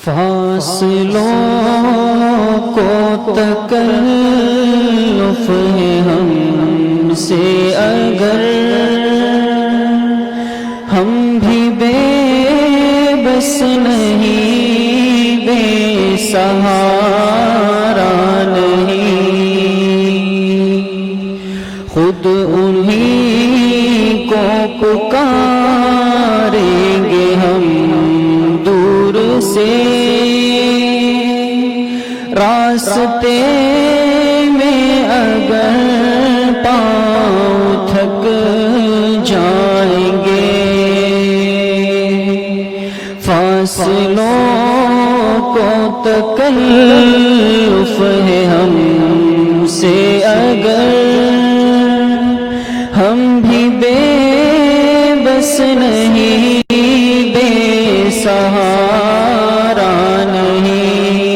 فاصلوں کو تکلف ہے ہم سے اگر، ہم بھی بے بس نہیں، بے سہارا نہیں، خود انہی کو پکاریں گے ہم دور سے، راستے میں اگر پاؤں تھک جائیں گے، فاصلوں کو تکلف ہے ہم سے اگر، ہم بھی بے بس نہیں، بے سہارا نہیں،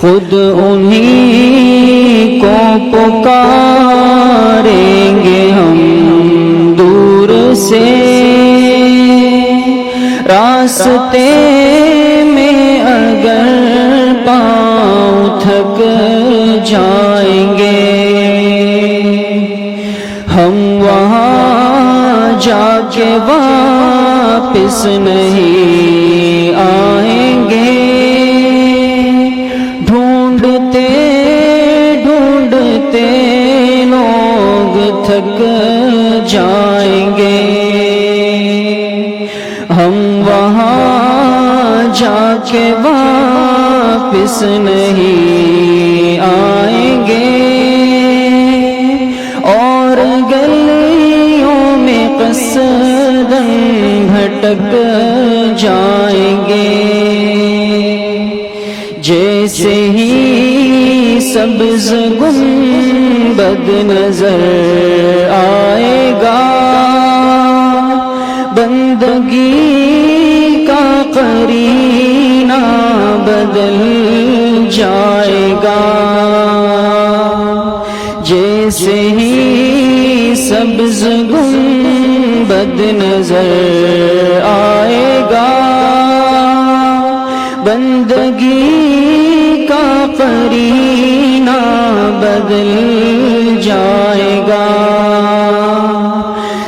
خود انہی کو پکاریں گے ہم دور سے، راستے میں اگر پاؤں تھک جائیں گے، ہم وہاں جا کے واپس نہیں آئیں گے، ڈھونڈتے ڈھونڈتے لوگ تھک جائیں گے، ہم وہاں جا کے واپس نہیں آئیں گے، اور گلیوں میں قصداً بھٹک جائیں گے، جیسے ہی سبز گنبد نظر آئے گا، بندگی کا قرینہ بدل جائے گا، جیسے ہی سبز گنبد نظر آئے گا، بندگی کا قرینہ بدل جائے گا،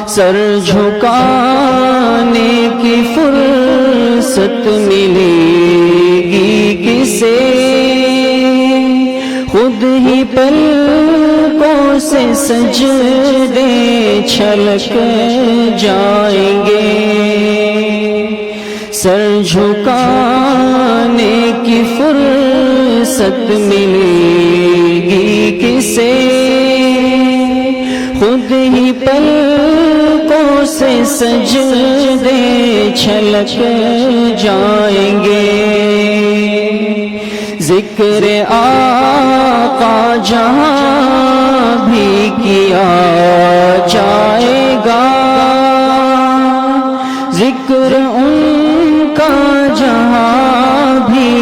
سر جھکانے کی فرصت ملے گی کسے، خود ہی پلکوں سے سجدے چھلک جائیں گے، سر جھکانے کی فرصت ملے گی کسے، خود ہی پلکوں سے سجدے چھلک جائیں گے، ذکر آقا جہاں بھی کیا جائے گا، ذکر ان کا جہاں بھی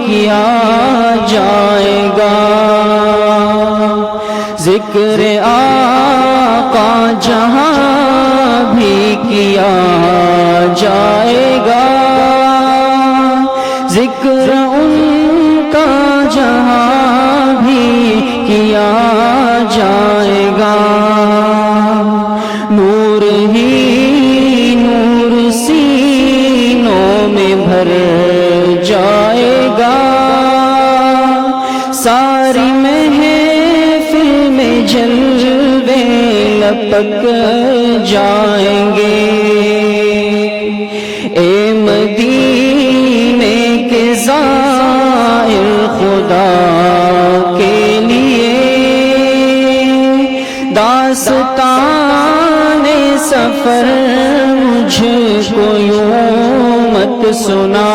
کیا جائے گا، ذکر آقا جہاں بھی کیا جائے گا، ذکر ان کا جہاں بھی کیا جائے گا، نور ہی نور سینوں میں بھر جائے گا، ساری محفل میں جلوے لپک جائیں گے، اے مدینے کے زائر خدا کے لیے، داستان سفر مجھ کو یوں مت سنا،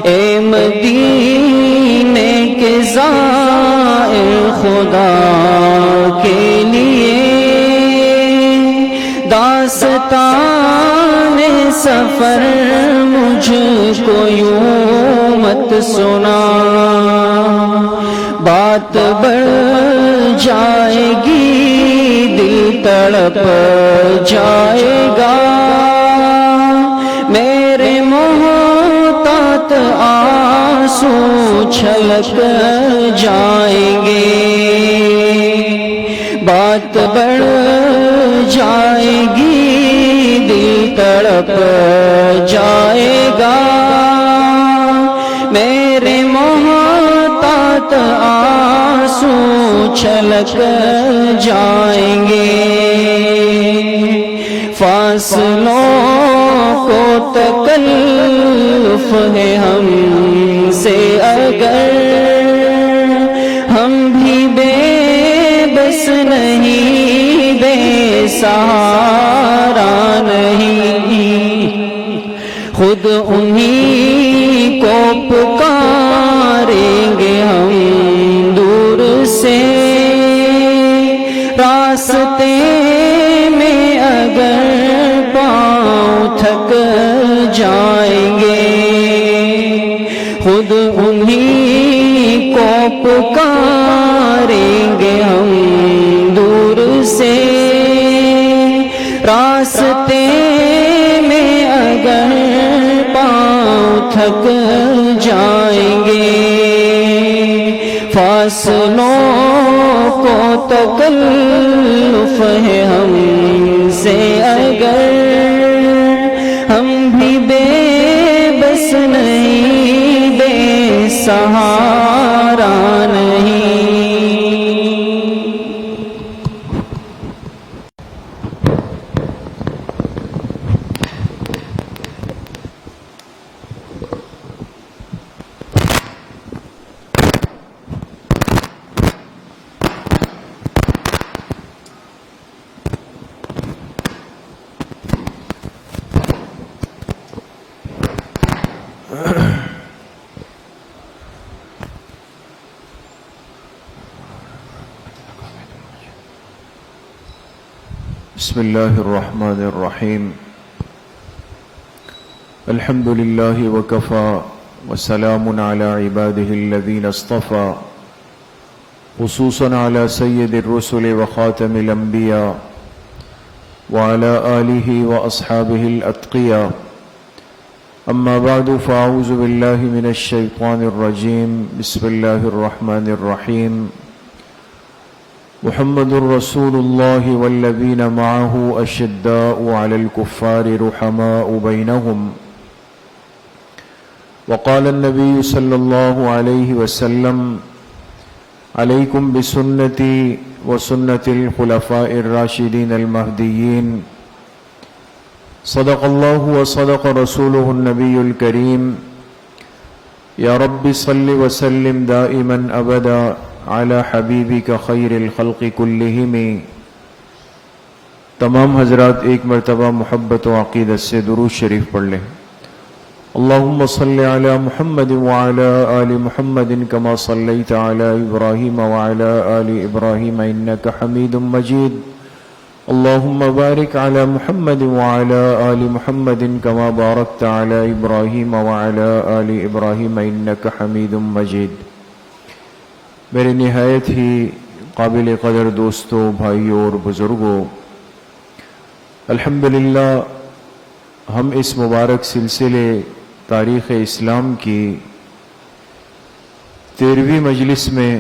اے مدینے کے زائر خدا کے لیے، داستان سفر مجھ کو یوں مت سنا، بات بڑھ جائے گی دل تڑپ جائے گا، میرے چھلک جائیں گے، بات بڑھ جائے گی، دل تڑپ جائے گا، میرے محتاط آنسو چھلک جائیں گے، فاصلوں کو تکلف ہے ہم سے اگر، ہم بھی بے بس نہیں، بے سہارا نہیں، خود انہی کو پکاریں گے ہم دور سے، راستے میں اگر پاؤں تھک جائیں گے، خود انہی کو پکاریں گے ہم دور سے، راستے میں اگر پاؤں تھک جائیں گے، فاصلوں کو تکلف ہے ہم سے اگر، ہم بھی بے بس نہیں، بے سہارا نہیں۔ بسم اللہ الرحمن الرحیم، الحمد للہ وکفا وسلام علی عباده الذین اصطفى، خصوصا علی سید الرسل وخاتم الانبیاء وعلی آلہ واصحابہ الاتقیاء، اما بعد فاعوذ باللہ من الشیطان الرجیم، بسم اللہ الرحمن الرحیم، محمد رسول اللہ والذین معه اشداء علی الکفار رحماء بینہم، وقال النبی صلی اللہ علیہ وسلم، علیکم بسنتی وسنت الخلفاء الراشدین المہدیین، صدق اللہ وصدق رسولہ النبی الکریم، یا رب صل وسلم دائما ابدا علی حبیبک خیر الخلق کلہم۔ تمام حضرات ایک مرتبہ محبت و عقیدت سے درود شریف پڑھ لیں۔ اللہم صل علی محمد وعلی آل محمد کما صلیت علی ابراہیم وعلی آل ابراہیم انک حمید مجید، اللہم بارک علی محمد وعلی آل محمد کما بارکت علی ابراہیم وعلی آل ابراہیم انک حمید مجید۔ میرے نہایت ہی قابل قدر دوستوں، بھائیوں اور بزرگوں، الحمدللہ ہم اس مبارک سلسلے تاریخ اسلام کی 13ویں مجلس میں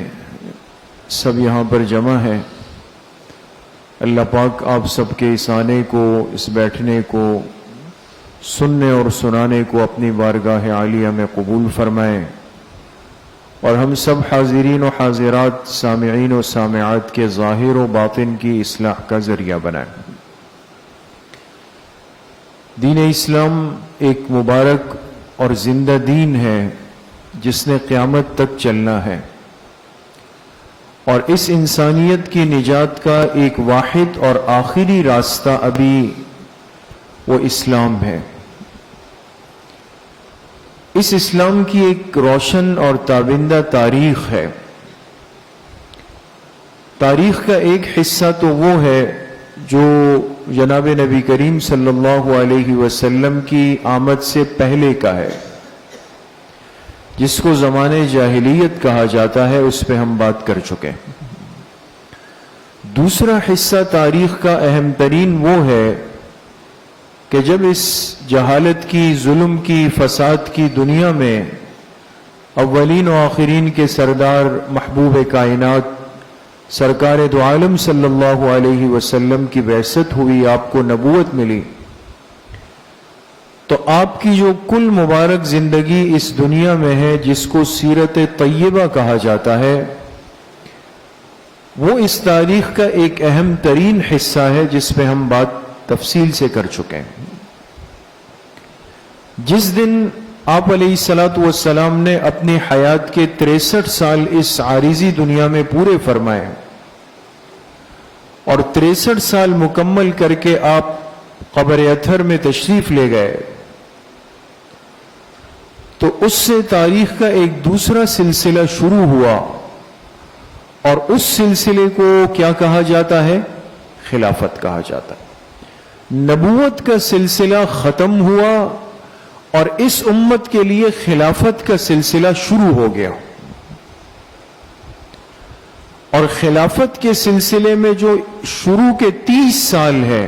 سب یہاں پر جمع ہیں۔ اللہ پاک آپ سب کے اس آنے کو، اس بیٹھنے کو، سننے اور سنانے کو اپنی بارگاہ عالیہ میں قبول فرمائیں، اور ہم سب حاضرین و حاضرات، سامعین و سامعات کے ظاہر و باطن کی اصلاح کا ذریعہ بنائیں۔ دین اسلام ایک مبارک اور زندہ دین ہے جس نے قیامت تک چلنا ہے، اور اس انسانیت کی نجات کا ایک واحد اور آخری راستہ ابھی وہ اسلام ہے۔ اس اسلام کی ایک روشن اور تابندہ تاریخ ہے۔ تاریخ کا ایک حصہ تو وہ ہے جو جناب نبی کریم صلی اللہ علیہ وسلم کی آمد سے پہلے کا ہے، جس کو زمانے جاہلیت کہا جاتا ہے، اس پہ ہم بات کر چکے۔ دوسرا حصہ تاریخ کا اہم ترین وہ ہے کہ جب اس جہالت کی، ظلم کی، فساد کی دنیا میں اولین و آخرین کے سردار محبوب کائنات سرکار دو عالم صلی اللہ علیہ وسلم کی بعثت ہوئی، آپ کو نبوت ملی، تو آپ کی جو کل مبارک زندگی اس دنیا میں ہے جس کو سیرت طیبہ کہا جاتا ہے، وہ اس تاریخ کا ایک اہم ترین حصہ ہے جس پہ ہم بات تفصیل سے کر چکے ہیں۔ جس دن آپ علیہ الصلوۃ والسلام نے اپنی حیات کے 63 سال اس عارضی دنیا میں پورے فرمائے اور 63 سال مکمل کر کے آپ قبر اطہر میں تشریف لے گئے، تو اس سے تاریخ کا ایک دوسرا سلسلہ شروع ہوا، اور اس سلسلے کو کیا کہا جاتا ہے؟ خلافت کہا جاتا ہے۔ نبوت کا سلسلہ ختم ہوا اور اس امت کے لیے خلافت کا سلسلہ شروع ہو گیا، اور خلافت کے سلسلے میں جو شروع کے 30 سال ہے،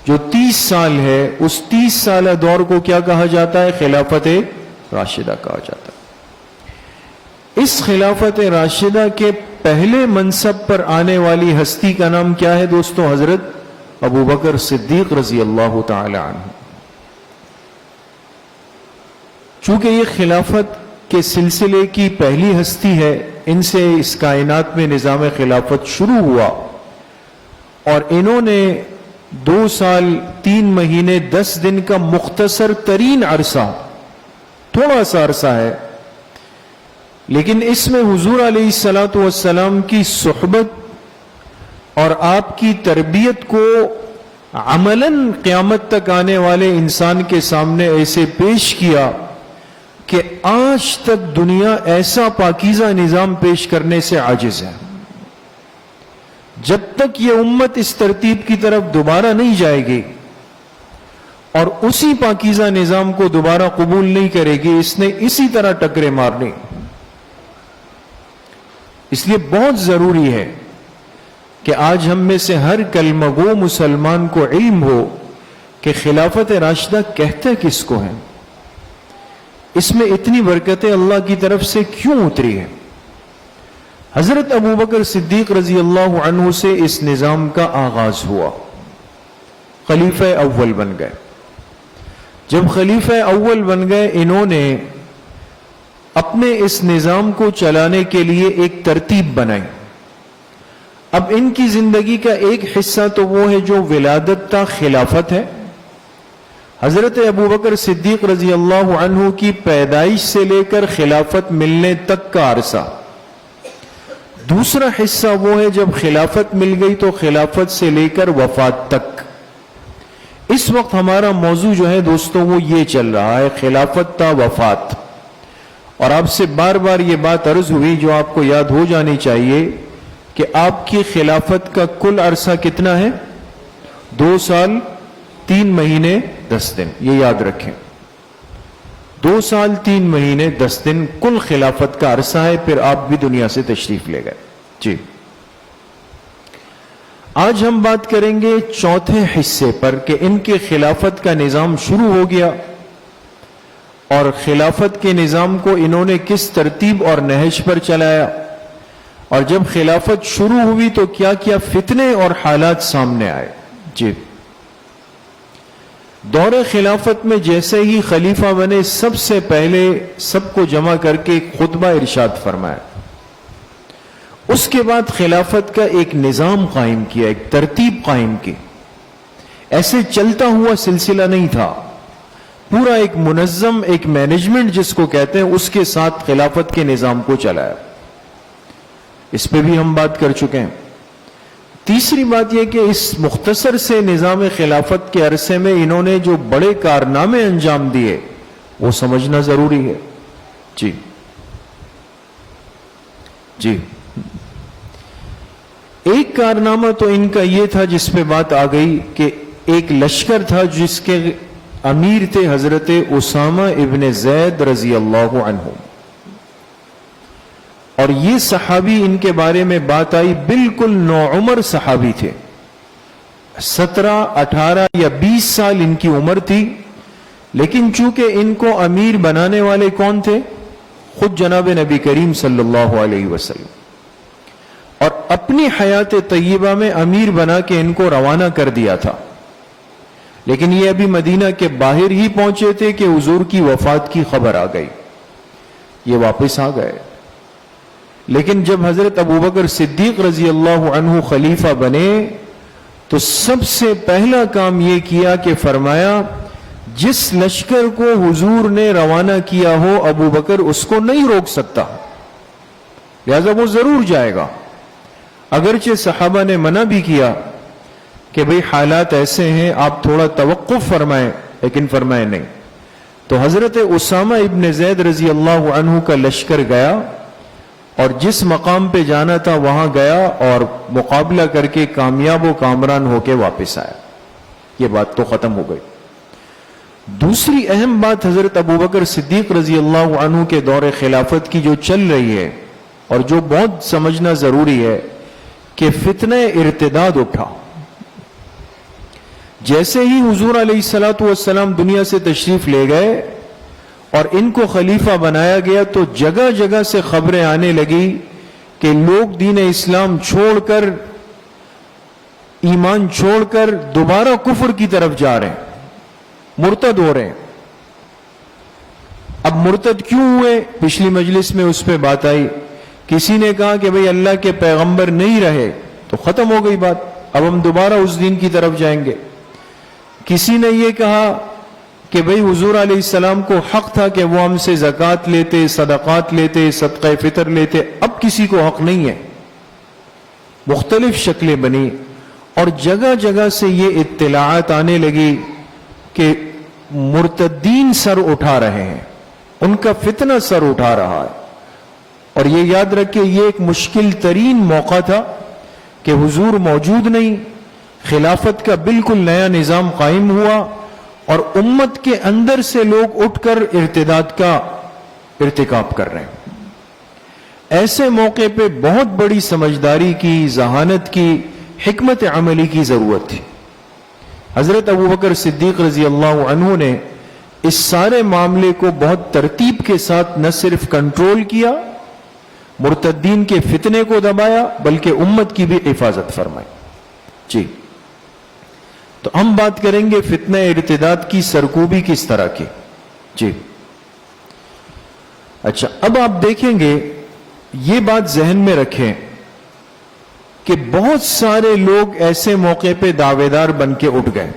جو 30 سال ہے، اس 30 سالہ دور کو کیا کہا جاتا ہے؟ خلافت راشدہ کہا جاتا ہے۔ اس خلافت راشدہ کے پہلے منصب پر آنے والی ہستی کا نام کیا ہے دوستو؟ حضرت ابو بکر صدیق رضی اللہ تعالی عنہ۔ چونکہ یہ خلافت کے سلسلے کی پہلی ہستی ہے، ان سے اس کائنات میں نظام خلافت شروع ہوا، اور انہوں نے 2 سال 3 مہینے 10 دن کا مختصر ترین عرصہ، تھوڑا سا عرصہ ہے، لیکن اس میں حضور علیہ الصلوۃ والسلام کی صحبت اور آپ کی تربیت کو عملاً قیامت تک آنے والے انسان کے سامنے ایسے پیش کیا کہ آج تک دنیا ایسا پاکیزہ نظام پیش کرنے سے عاجز ہے۔ جب تک یہ امت اس ترتیب کی طرف دوبارہ نہیں جائے گی اور اسی پاکیزہ نظام کو دوبارہ قبول نہیں کرے گی، اس نے اسی طرح ٹکرے مارنی۔ اس لیے بہت ضروری ہے کہ آج ہم میں سے ہر کلمہ گو مسلمان کو علم ہو کہ خلافت راشدہ کہتے کس کو ہیں، اس میں اتنی برکتیں اللہ کی طرف سے کیوں اتری ہیں۔ حضرت ابو بکر صدیق رضی اللہ عنہ سے اس نظام کا آغاز ہوا، خلیفہ اول بن گئے۔ جب خلیفہ اول بن گئے، انہوں نے اپنے اس نظام کو چلانے کے لیے ایک ترتیب بنائی۔ اب ان کی زندگی کا ایک حصہ تو وہ ہے جو ولادت تا خلافت ہے، حضرت ابو بکر صدیق رضی اللہ عنہ کی پیدائش سے لے کر خلافت ملنے تک کا عرصہ۔ دوسرا حصہ وہ ہے جب خلافت مل گئی تو خلافت سے لے کر وفات تک۔ اس وقت ہمارا موضوع جو ہے دوستوں وہ یہ چل رہا ہے، خلافت تا وفات۔ اور آپ سے بار بار یہ بات عرض ہوئی جو آپ کو یاد ہو جانی چاہیے کہ آپ کی خلافت کا کل عرصہ کتنا ہے؟ 2 سال 3 مہینے 10 دن، یہ یاد رکھیں۔ 2 سال 3 مہینے 10 دن کل خلافت کا عرصہ ہے، پھر آپ بھی دنیا سے تشریف لے گئے۔ جی، آج ہم بات کریں گے چوتھے حصے پر کہ ان کے خلافت کا نظام شروع ہو گیا، اور خلافت کے نظام کو انہوں نے کس ترتیب اور نہج پر چلایا، اور جب خلافت شروع ہوئی تو کیا کیا فتنے اور حالات سامنے آئے۔ جی، دور خلافت میں جیسے ہی خلیفہ بنے، سب سے پہلے سب کو جمع کر کے ایک خطبہ ارشاد فرمایا۔ اس کے بعد خلافت کا ایک نظام قائم کیا، ایک ترتیب قائم کی۔ ایسے چلتا ہوا سلسلہ نہیں تھا، پورا ایک منظم، ایک مینجمنٹ جس کو کہتے ہیں، اس کے ساتھ خلافت کے نظام کو چلایا۔ اس پہ بھی ہم بات کر چکے ہیں۔ تیسری بات یہ کہ اس مختصر سے نظام خلافت کے عرصے میں انہوں نے جو بڑے کارنامے انجام دیے وہ سمجھنا ضروری ہے۔ جی جی، ایک کارنامہ تو ان کا یہ تھا جس پہ بات آ گئی کہ ایک لشکر تھا جس کے امیر تھے حضرت اسامہ ابن زید رضی اللہ عنہ، اور یہ صحابی، ان کے بارے میں بات آئی، بالکل نوعمر صحابی تھے، 17 18 یا 20 سال ان کی عمر تھی، لیکن چونکہ ان کو امیر بنانے والے کون تھے؟ خود جناب نبی کریم صلی اللہ علیہ وسلم، اور اپنی حیات طیبہ میں امیر بنا کے ان کو روانہ کر دیا تھا، لیکن یہ ابھی مدینہ کے باہر ہی پہنچے تھے کہ حضور کی وفات کی خبر آ گئی، یہ واپس آ گئے۔ لیکن جب حضرت ابوبکر صدیق رضی اللہ عنہ خلیفہ بنے تو سب سے پہلا کام یہ کیا کہ فرمایا جس لشکر کو حضور نے روانہ کیا ہو ابوبکر اس کو نہیں روک سکتا، لہذا وہ ضرور جائے گا۔ اگرچہ صحابہ نے منع بھی کیا کہ بھئی حالات ایسے ہیں آپ تھوڑا توقف فرمائیں، لیکن فرمائے نہیں۔ تو حضرت اسامہ ابن زید رضی اللہ عنہ کا لشکر گیا اور جس مقام پہ جانا تھا وہاں گیا اور مقابلہ کر کے کامیاب و کامران ہو کے واپس آیا۔ یہ بات تو ختم ہو گئی۔ دوسری اہم بات حضرت ابوبکر صدیق رضی اللہ عنہ کے دور خلافت کی جو چل رہی ہے اور جو بہت سمجھنا ضروری ہے کہ فتنہ ارتداد اٹھا۔ جیسے ہی حضور علیہ الصلوۃ والسلام دنیا سے تشریف لے گئے اور ان کو خلیفہ بنایا گیا تو جگہ جگہ سے خبریں آنے لگی کہ لوگ دین اسلام چھوڑ کر، ایمان چھوڑ کر دوبارہ کفر کی طرف جا رہے ہیں، مرتد ہو رہے ہیں۔ اب مرتد کیوں ہوئے؟ پچھلی مجلس میں اس پہ بات آئی۔ کسی نے کہا کہ بھئی اللہ کے پیغمبر نہیں رہے تو ختم ہو گئی بات، اب ہم دوبارہ اس دین کی طرف جائیں گے۔ کسی نے یہ کہا کہ بھئی حضور علیہ السلام کو حق تھا کہ وہ ہم سے زکوٰۃ لیتے، صدقات لیتے، صدقہ فطر لیتے، اب کسی کو حق نہیں ہے۔ مختلف شکلیں بنی اور جگہ جگہ سے یہ اطلاعات آنے لگی کہ مرتدین سر اٹھا رہے ہیں، ان کا فتنہ سر اٹھا رہا ہے۔ اور یہ یاد رکھیں یہ ایک مشکل ترین موقع تھا کہ حضور موجود نہیں، خلافت کا بالکل نیا نظام قائم ہوا اور امت کے اندر سے لوگ اٹھ کر ارتداد کا ارتکاب کر رہے ہیں۔ ایسے موقع پہ بہت بڑی سمجھداری کی، ذہانت کی، حکمت عملی کی ضرورت تھی۔ حضرت ابوبکر صدیق رضی اللہ عنہ نے اس سارے معاملے کو بہت ترتیب کے ساتھ نہ صرف کنٹرول کیا، مرتدین کے فتنے کو دبایا، بلکہ امت کی بھی حفاظت فرمائی۔ جی، تو ہم بات کریں گے فتنہ ارتداد کی سرکوبی کس طرح کی۔ جی اچھا، اب آپ دیکھیں گے یہ بات ذہن میں رکھیں کہ بہت سارے لوگ ایسے موقع پہ دعوے دار بن کے اٹھ گئے۔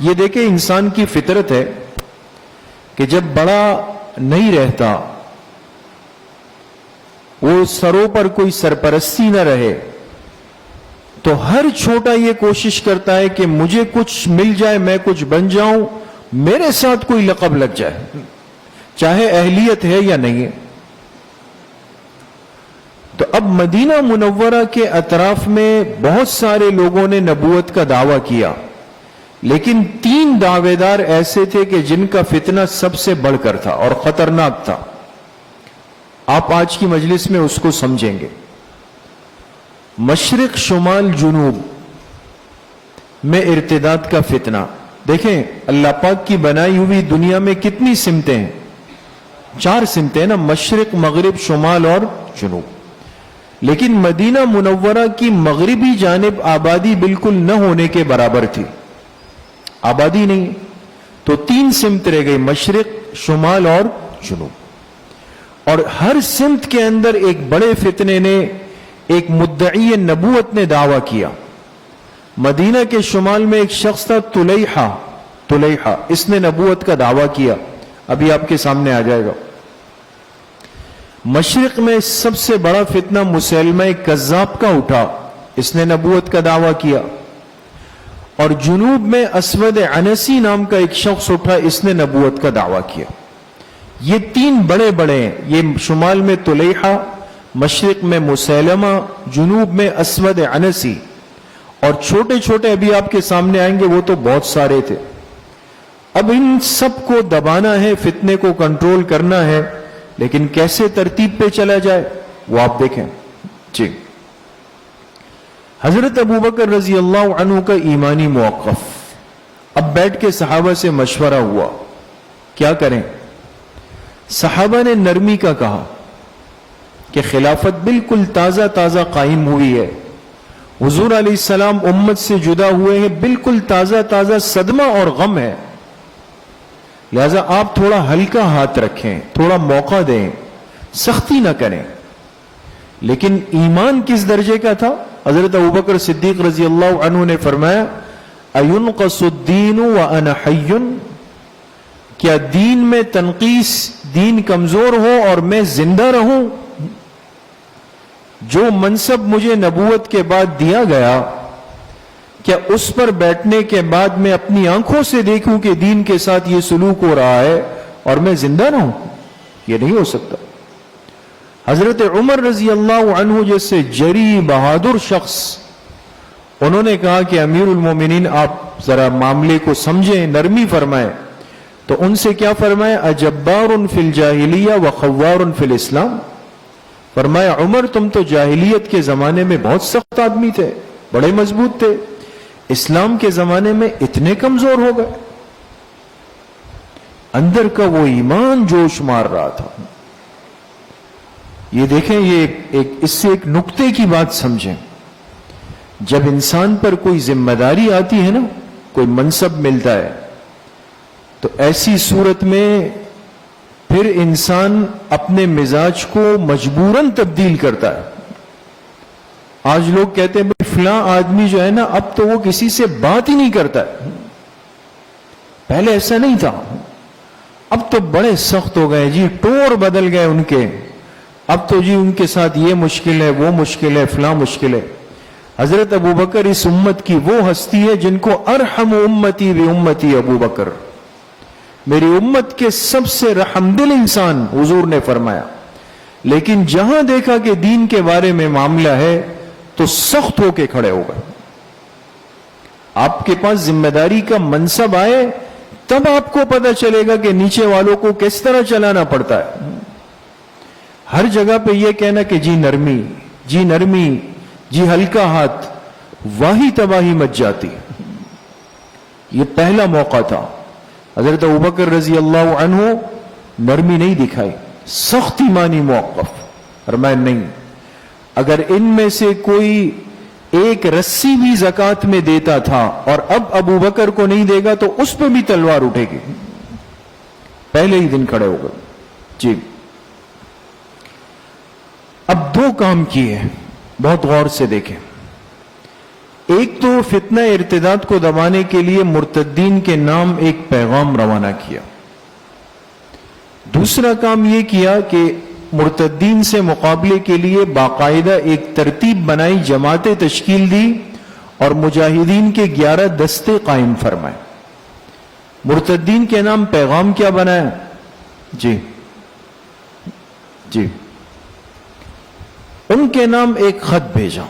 یہ دیکھیں انسان کی فطرت ہے کہ جب بڑا نہیں رہتا، وہ سروں پر کوئی سرپرستی نہ رہے، تو ہر چھوٹا یہ کوشش کرتا ہے کہ مجھے کچھ مل جائے، میں کچھ بن جاؤں، میرے ساتھ کوئی لقب لگ جائے، چاہے اہلیت ہے یا نہیں ہے۔ تو اب مدینہ منورہ کے اطراف میں بہت سارے لوگوں نے نبوت کا دعویٰ کیا، لیکن 3 دعوے دار ایسے تھے کہ جن کا فتنہ سب سے بڑھ کر تھا اور خطرناک تھا۔ آپ آج کی مجلس میں اس کو سمجھیں گے۔ مشرق، شمال، جنوب میں ارتداد کا فتنہ۔ دیکھیں اللہ پاک کی بنائی ہوئی دنیا میں کتنی سمتیں ہیں؟ 4 سمتیں ہیں نا، مشرق، مغرب، شمال اور جنوب۔ لیکن مدینہ منورہ کی مغربی جانب آبادی بالکل نہ ہونے کے برابر تھی، آبادی نہیں، تو 3 سمت رہ گئی، مشرق، شمال اور جنوب۔ اور ہر سمت کے اندر ایک بڑے فتنے نے، ایک مدعی نبوت نے دعویٰ کیا۔ مدینہ کے شمال میں ایک شخص تھا طلیحہ، اس نے نبوت کا دعویٰ کیا، ابھی آپ کے سامنے آ جائے گا۔ مشرق میں سب سے بڑا فتنہ مسیلمہ کذاب کا اٹھا، اس نے نبوت کا دعویٰ کیا۔ اور جنوب میں اسود عنسی نام کا ایک شخص اٹھا، اس نے نبوت کا دعویٰ کیا۔ یہ 3 بڑے بڑے ہیں، یہ شمال میں طلیحہ، مشرق میں مسیلمہ، جنوب میں اسود عنسی، اور چھوٹے چھوٹے ابھی آپ کے سامنے آئیں گے، وہ تو بہت سارے تھے۔ اب ان سب کو دبانا ہے، فتنے کو کنٹرول کرنا ہے، لیکن کیسے ترتیب پہ چلا جائے وہ آپ دیکھیں۔ جی، حضرت ابوبکر رضی اللہ عنہ کا ایمانی موقف۔ اب بیٹھ کے صحابہ سے مشورہ ہوا کیا کریں۔ صحابہ نے نرمی کا کہا کہ خلافت بالکل تازہ تازہ قائم ہوئی ہے، حضور علیہ السلام امت سے جدا ہوئے ہیں، بالکل تازہ تازہ صدمہ اور غم ہے، لہذا آپ تھوڑا ہلکا ہاتھ رکھیں، تھوڑا موقع دیں، سختی نہ کریں۔ لیکن ایمان کس درجے کا تھا؟ حضرت ابوبکر صدیق رضی اللہ عنہ نے فرمایا اَيُنْقَصُ الدِّينُ وَأَنَا حَيٌّ، کیا دین میں تنقیص، دین کمزور ہو اور میں زندہ رہوں؟ جو منصب مجھے نبوت کے بعد دیا گیا، کیا اس پر بیٹھنے کے بعد میں اپنی آنکھوں سے دیکھوں کہ دین کے ساتھ یہ سلوک ہو رہا ہے اور میں زندہ رہوں؟ یہ نہیں ہو سکتا۔ حضرت عمر رضی اللہ عنہ جیسے جری بہادر شخص، انہوں نے کہا کہ امیر المومنین آپ ذرا معاملے کو سمجھیں، نرمی فرمائیں۔ تو ان سے کیا فرمایا؟ اجبار فی الجاہلیہ وخوار فی الاسلام، فرمایا عمر تم تو جاہلیت کے زمانے میں بہت سخت آدمی تھے، بڑے مضبوط تھے، اسلام کے زمانے میں اتنے کمزور ہو گئے۔ اندر کا وہ ایمان جوش مار رہا تھا۔ یہ دیکھیں، یہ اس سے ایک نقطے کی بات سمجھیں، جب انسان پر کوئی ذمہ داری آتی ہے نا، کوئی منصب ملتا ہے، تو ایسی صورت میں پھر انسان اپنے مزاج کو مجبوراً تبدیل کرتا ہے۔ آج لوگ کہتے ہیں بھائی فلاں آدمی جو ہے نا، اب تو وہ کسی سے بات ہی نہیں کرتا ہے، پہلے ایسا نہیں تھا، اب تو بڑے سخت ہو گئے جی، ٹور بدل گئے ان کے، اب تو جی ان کے ساتھ یہ مشکل ہے، وہ مشکل ہے، فلاں مشکل ہے۔ حضرت ابوبکر اس امت کی وہ ہستی ہے جن کو ارحم امتی بامتی ابوبکر، میری امت کے سب سے رحم دل انسان حضور نے فرمایا۔ لیکن جہاں دیکھا کہ دین کے بارے میں معاملہ ہے تو سخت ہو کے کھڑے ہو گئے۔ آپ کے پاس ذمہ داری کا منصب آئے تب آپ کو پتہ چلے گا کہ نیچے والوں کو کس طرح چلانا پڑتا ہے۔ ہر جگہ پہ یہ کہنا کہ جی نرمی، جی نرمی، جی ہلکا ہاتھ، وہی تباہی مچ جاتی۔ یہ پہلا موقع تھا، حضرت ابوبکر رضی اللہ عنہ نرمی نہیں دکھائی، سخت ایمانی موقف، فرمایا نہیں، اگر ان میں سے کوئی ایک رسی بھی زکوٰۃ میں دیتا تھا اور اب ابوبکر کو نہیں دے گا تو اس پہ بھی تلوار اٹھے گی۔ پہلے ہی دن کھڑے ہو گئے۔ جی اب دو کام کیے، بہت غور سے دیکھیں۔ ایک تو فتنہ ارتداد کو دبانے کے لیے مرتدین کے نام ایک پیغام روانہ کیا، دوسرا کام یہ کیا کہ مرتدین سے مقابلے کے لیے باقاعدہ ایک ترتیب بنائی، جماعتیں تشکیل دی اور مجاہدین کے 11 دستے قائم فرمائے۔ مرتدین کے نام پیغام کیا بنایا؟ جی ان کے نام ایک خط بھیجا۔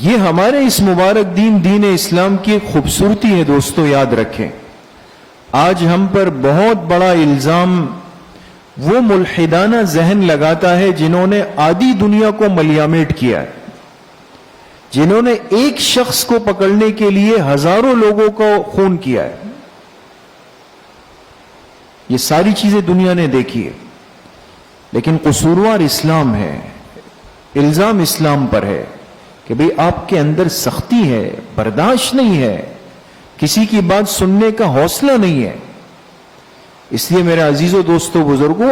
یہ ہمارے اس مبارک دین اسلام کی ایک خوبصورتی ہے دوستو، یاد رکھیں۔ آج ہم پر بہت بڑا الزام وہ ملحدانہ ذہن لگاتا ہے جنہوں نے آدھی دنیا کو ملیامیٹ کیا ہے، جنہوں نے ایک شخص کو پکڑنے کے لیے ہزاروں لوگوں کو خون کیا ہے۔ یہ ساری چیزیں دنیا نے دیکھی ہے، لیکن قصوروار اسلام ہے، الزام اسلام پر ہے کہ بھئی آپ کے اندر سختی ہے، برداشت نہیں ہے، کسی کی بات سننے کا حوصلہ نہیں ہے۔ اس لیے میرے عزیزوں، دوستوں، بزرگوں،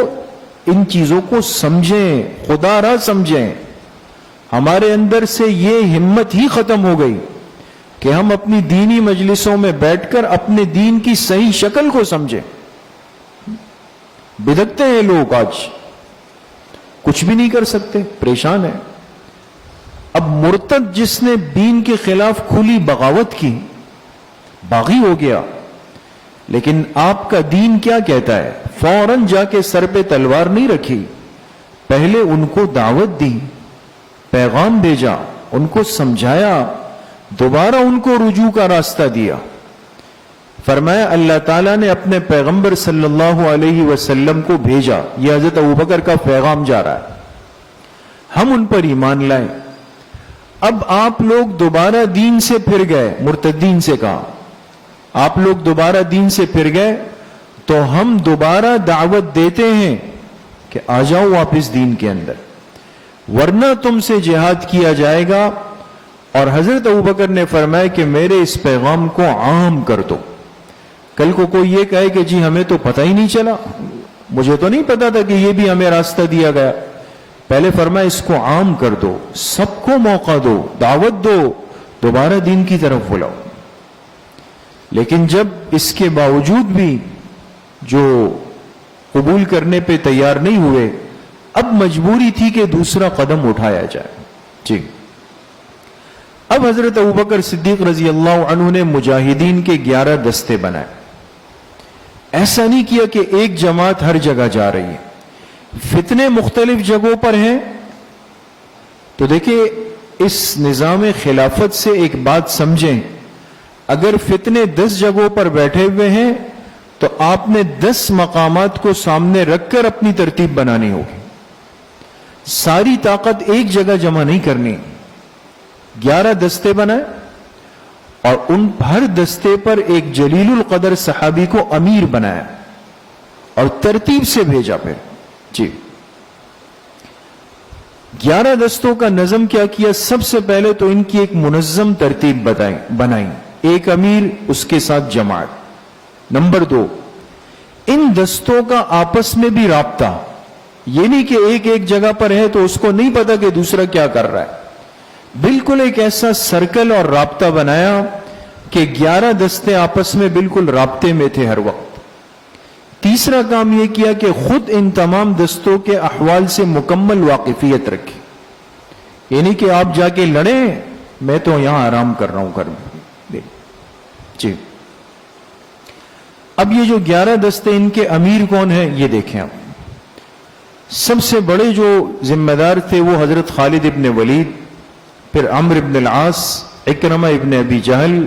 ان چیزوں کو سمجھیں، خدا را سمجھیں۔ ہمارے اندر سے یہ ہمت ہی ختم ہو گئی کہ ہم اپنی دینی مجلسوں میں بیٹھ کر اپنے دین کی صحیح شکل کو سمجھیں۔ بدکتے ہیں لوگ، آج کچھ بھی نہیں کر سکتے، پریشان ہیں۔ اب مرتد جس نے دین کے خلاف کھلی بغاوت کی، باغی ہو گیا، لیکن آپ کا دین کیا کہتا ہے؟ فوراً جا کے سر پہ تلوار نہیں رکھی، پہلے ان کو دعوت دی، پیغام بھیجا، ان کو سمجھایا، دوبارہ ان کو رجوع کا راستہ دیا۔ فرمایا اللہ تعالیٰ نے اپنے پیغمبر صلی اللہ علیہ وسلم کو بھیجا، یہ حضرت ابوبکر کا پیغام جا رہا ہے، ہم ان پر ایمان لائے۔ اب آپ لوگ دوبارہ دین سے پھر گئے، مرتدین سے کہا آپ لوگ دوبارہ دین سے پھر گئے تو ہم دوبارہ دعوت دیتے ہیں کہ آ جاؤ واپس دین کے اندر، ورنہ تم سے جہاد کیا جائے گا۔ اور حضرت ابوبکر نے فرمایا کہ میرے اس پیغام کو عام کر دو۔ کل کو کوئی یہ کہے کہ جی ہمیں تو پتہ ہی نہیں چلا، مجھے تو نہیں پتا تھا کہ یہ بھی ہمیں راستہ دیا گیا، پہلے فرمایا اس کو عام کر دو، سب کو موقع دو، دعوت دو، دوبارہ دین کی طرف بلاؤ۔ لیکن جب اس کے باوجود بھی جو قبول کرنے پہ تیار نہیں ہوئے، اب مجبوری تھی کہ دوسرا قدم اٹھایا جائے۔ جی، اب حضرت ابوبکر صدیق رضی اللہ عنہ نے مجاہدین کے 11 دستے بنائے۔ ایسا نہیں کیا کہ ایک جماعت ہر جگہ جا رہی ہے، فتنے مختلف جگہوں پر ہیں۔ تو دیکھیں اس نظام خلافت سے ایک بات سمجھیں، اگر فتنے 10 جگہوں پر بیٹھے ہوئے ہیں تو آپ نے 10 مقامات کو سامنے رکھ کر اپنی ترتیب بنانی ہوگی، ساری طاقت ایک جگہ جمع نہیں کرنی۔ 11 دستے بنائے اور ان ہر دستے پر ایک جلیل القدر صحابی کو امیر بنایا اور ترتیب سے بھیجا پھر۔ جی، 11 دستوں کا نظم کیا کیا؟ سب سے پہلے تو ان کی ایک منظم ترتیب بنائی، ایک امیر اس کے ساتھ جماعت۔ نمبر 2، ان دستوں کا آپس میں بھی رابطہ، یہ نہیں کہ ایک ایک جگہ پر ہے تو اس کو نہیں پتا کہ دوسرا کیا کر رہا ہے، بالکل ایک ایسا سرکل اور رابطہ بنایا کہ 11 دستے آپس میں بالکل رابطے میں تھے ہر وقت۔ تیسرا کام یہ کیا کہ خود ان تمام دستوں کے احوال سے مکمل واقفیت رکھی، یعنی کہ آپ جا کے لڑیں، میں تو یہاں آرام کر رہا ہوں گھر میں۔ جی، اب یہ جو 11 دستے، ان کے امیر کون ہیں یہ دیکھیں آپ۔ سب سے بڑے جو ذمہ دار تھے وہ حضرت خالد ابن ولید، پھر عمرو ابن العاص، اکرمہ ابن ابی جہل،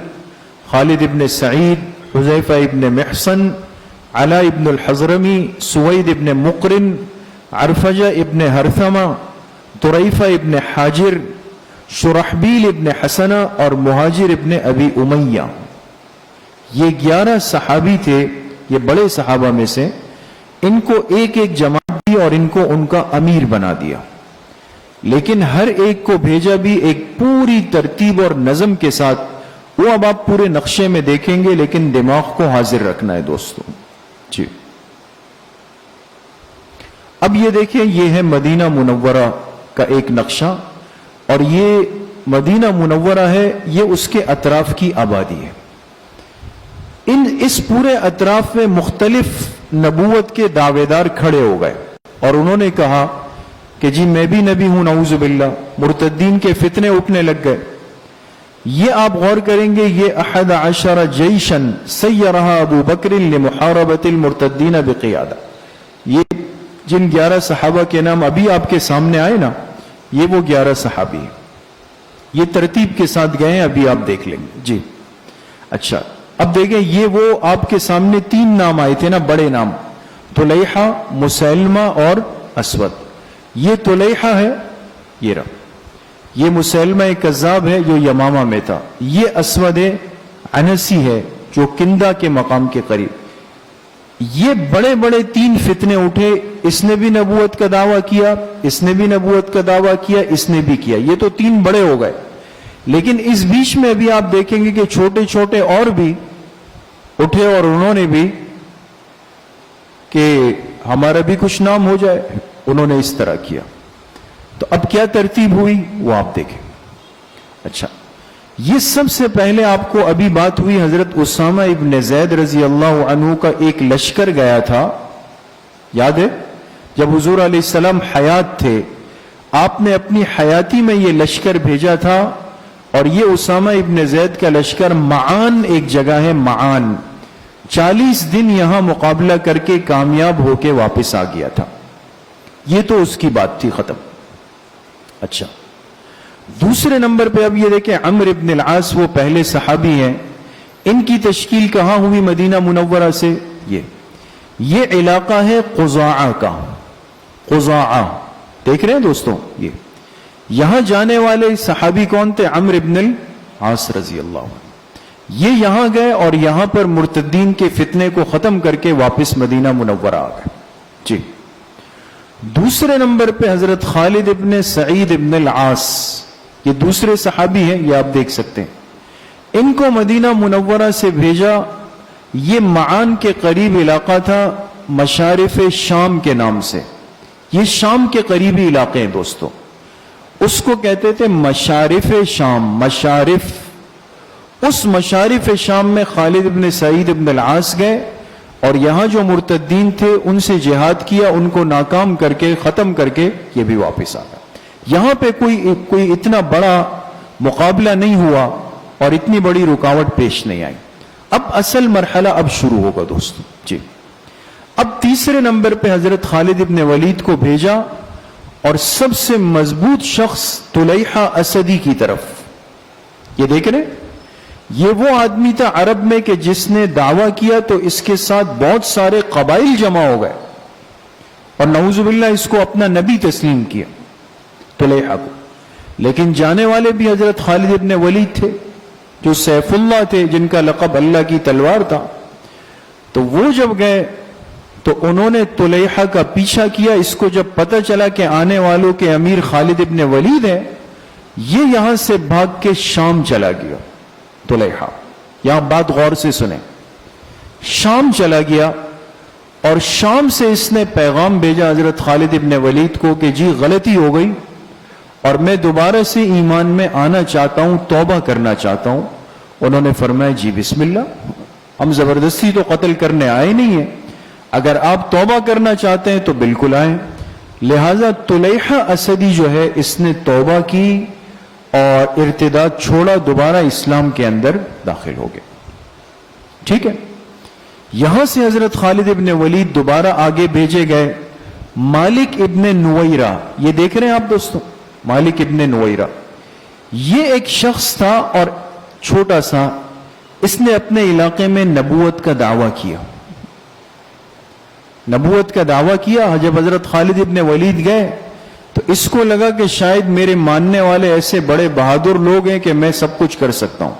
خالد ابن سعید، حذیفہ ابن محصن، علا ابن الحضرمی، سوید ابن مقرن، عرفجہ ابن ہرثمہ، طریفہ ابن حاجر، شرحبیل ابن حسنہ اور مہاجر ابن ابی امیہ۔ یہ 11 صحابی تھے، یہ بڑے صحابہ میں سے، ان کو ایک ایک جماعت دی اور ان کو ان کا امیر بنا دیا، لیکن ہر ایک کو بھیجا بھی ایک پوری ترتیب اور نظم کے ساتھ۔ وہ اب آپ پورے نقشے میں دیکھیں گے، لیکن دماغ کو حاضر رکھنا ہے دوستوں۔ جی، اب یہ دیکھیں، یہ ہے مدینہ منورہ کا ایک نقشہ، اور یہ مدینہ منورہ ہے، یہ اس کے اطراف کی آبادی ہے۔ اس پورے اطراف میں مختلف نبوت کے دعوے دار کھڑے ہو گئے اور انہوں نے کہا کہ جی میں بھی نبی ہوں، نعوذ باللہ۔ مرتدین کے فتنے اٹھنے لگ گئے۔ یہ آپ غور کریں گے، یہ 11 جیشن سیرہا ابو بکر لمحاربت المرتدین بقیادہ، یہ جن 11 صحابہ کے نام ابھی آپ کے سامنے آئے نا، یہ وہ 11 صحابی ہیں۔ یہ ترتیب کے ساتھ گئے ہیں، ابھی آپ دیکھ لیں گے۔ جی، اچھا، اب دیکھیں، یہ وہ آپ کے سامنے 3 نام آئے تھے نا، بڑے نام، طلیحہ، مسیلمہ اور اسود۔ یہ طلیحہ ہے، یہ رہا، یہ مسیلمہ کذاب ہے جو یمامہ میں تھا، یہ اسود عنسی ہے جو کندہ کے مقام کے قریب۔ یہ بڑے بڑے 3 فتنے اٹھے، اس نے بھی نبوت کا دعویٰ کیا، اس نے بھی نبوت کا دعویٰ کیا، اس نے بھی کیا، یہ تو 3 بڑے ہو گئے۔ لیکن اس بیچ میں ابھی آپ دیکھیں گے کہ چھوٹے چھوٹے اور بھی اٹھے اور انہوں نے بھی کہ ہمارا بھی کچھ نام ہو جائے، انہوں نے اس طرح کیا۔ تو اب کیا ترتیب ہوئی وہ آپ دیکھیں۔ اچھا، یہ سب سے پہلے آپ کو ابھی بات ہوئی، حضرت اسامہ ابن زید رضی اللہ عنہ کا ایک لشکر گیا تھا، یاد ہے؟ جب حضور علیہ السلام حیات تھے، آپ نے اپنی حیاتی میں یہ لشکر بھیجا تھا، اور یہ اسامہ ابن زید کا لشکر معان ایک جگہ ہے، معان، 40 دن یہاں مقابلہ کر کے کامیاب ہو کے واپس آ گیا تھا۔ یہ تو اس کی بات تھی، ختم۔ اچھا، دوسرے نمبر پہ اب یہ دیکھیں، عمرو ابن العاص وہ پہلے صحابی ہیں، ان کی تشکیل کہاں ہوئی مدینہ منورہ سے؟ یہ علاقہ ہے قضاعہ کا، قضاعہ دیکھ رہے ہیں دوستوں، یہ یہاں جانے والے صحابی کون تھے؟ عمرو ابن العاص رضی اللہ عنہ۔ یہ یہاں گئے اور یہاں پر مرتدین کے فتنے کو ختم کر کے واپس مدینہ منورہ آ گئے. جی. دوسرے نمبر پہ حضرت خالد ابن سعید ابن العاص، یہ دوسرے صحابی ہیں، یہ آپ دیکھ سکتے ہیں. ان کو مدینہ منورہ سے بھیجا. یہ معان کے قریب علاقہ تھا، مشارف شام کے نام سے. یہ شام کے قریبی علاقے ہیں دوستو. اس کو کہتے تھے مشارف شام. مشارف، اس مشارف شام میں خالد ابن سعید ابن العاص گئے اور یہاں جو مرتدین تھے ان سے جہاد کیا، ان کو ناکام کر کے ختم کر کے یہ بھی واپس آ گیا. یہاں پہ کوئی اتنا بڑا مقابلہ نہیں ہوا اور اتنی بڑی رکاوٹ پیش نہیں آئی. اب اصل مرحلہ اب شروع ہوگا دوستو. جی. اب تیسرے نمبر پہ حضرت خالد ابن ولید کو بھیجا اور سب سے مضبوط شخص طلیحہ اسدی کی طرف. یہ دیکھ رہے، یہ وہ آدمی تھا عرب میں کہ جس نے دعویٰ کیا تو اس کے ساتھ بہت سارے قبائل جمع ہو گئے اور نعوذ باللہ اس کو اپنا نبی تسلیم کیا، طلیحہ کو. لیکن جانے والے بھی حضرت خالد ابن ولید تھے جو سیف اللہ تھے، جن کا لقب اللہ کی تلوار تھا. تو وہ جب گئے تو انہوں نے طلیحہ کا پیچھا کیا. اس کو جب پتہ چلا کہ آنے والوں کے امیر خالد ابن ولید ہیں، یہ یہاں سے بھاگ کے شام چلا گیا. طلیحہ، یہاں بات غور سے سنیں، شام چلا گیا اور شام سے اس نے پیغام بھیجا حضرت خالد ابن ولید کو کہ جی غلطی ہو گئی اور میں دوبارہ سے ایمان میں آنا چاہتا ہوں، توبہ کرنا چاہتا ہوں. انہوں نے فرمایا جی بسم اللہ، ہم زبردستی تو قتل کرنے آئے نہیں ہیں، اگر آپ توبہ کرنا چاہتے ہیں تو بالکل آئیں. لہذا طلیحہ اسدی جو ہے اس نے توبہ کی اور ارتداد چھوڑا، دوبارہ اسلام کے اندر داخل ہو گئے. ٹھیک ہے. یہاں سے حضرت خالد ابن ولید دوبارہ آگے بھیجے گئے. مالک ابن نویرہ، یہ دیکھ رہے ہیں آپ دوستو، مالک ابن نویرہ یہ ایک شخص تھا اور چھوٹا سا. اس نے اپنے علاقے میں نبوت کا دعویٰ کیا. نبوت کا دعویٰ کیا. جب حضرت خالد ابن ولید گئے تو اس کو لگا کہ شاید میرے ماننے والے ایسے بڑے بہادر لوگ ہیں کہ میں سب کچھ کر سکتا ہوں.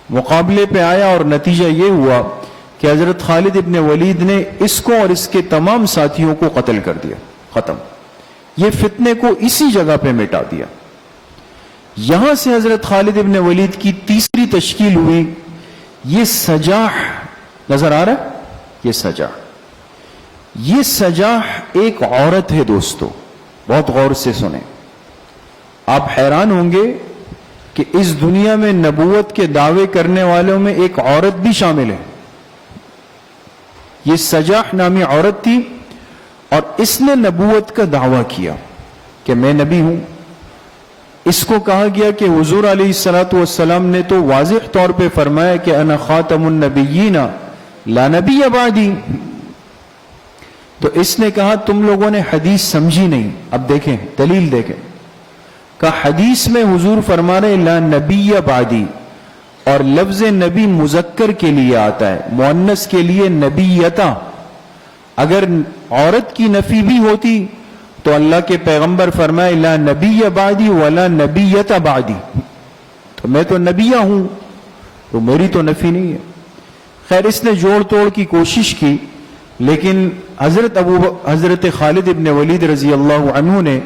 مقابلے پہ آیا اور نتیجہ یہ ہوا کہ حضرت خالد ابن ولید نے اس کو اور اس کے تمام ساتھیوں کو قتل کر دیا. ختم. یہ فتنے کو اسی جگہ پہ مٹا دیا. یہاں سے حضرت خالد ابن ولید کی تیسری تشکیل ہوئی. یہ سجاح نظر آ رہا ہے، یہ سجاح. یہ سجاح ایک عورت ہے دوستو، بہت غور سے سنیں. آپ حیران ہوں گے کہ اس دنیا میں نبوت کے دعوے کرنے والوں میں ایک عورت بھی شامل ہے. یہ سجاح نامی عورت تھی اور اس نے نبوت کا دعویٰ کیا کہ میں نبی ہوں. اس کو کہا گیا کہ حضور علیہ الصلوۃ والسلام نے تو واضح طور پہ فرمایا کہ انا خاتم النبیین لا نبی بعدی. تو اس نے کہا تم لوگوں نے حدیث سمجھی نہیں. اب دیکھیں دلیل دیکھیں کہ حدیث میں حضور فرما رہے لا نبی بعدی، اور لفظ نبی مذکر کے لیے آتا ہے، مؤنث کے لیے نبیتا. اگر عورت کی نفی بھی ہوتی تو اللہ کے پیغمبر فرمائے لا نبی بعدی ولا نبیت بعدی، تو میں تو نبیہ ہوں، تو میری تو نفی نہیں ہے. خیر اس نے جوڑ توڑ کی کوشش کی، لیکن حضرت خالد ابن ولید رضی اللہ عنہ نے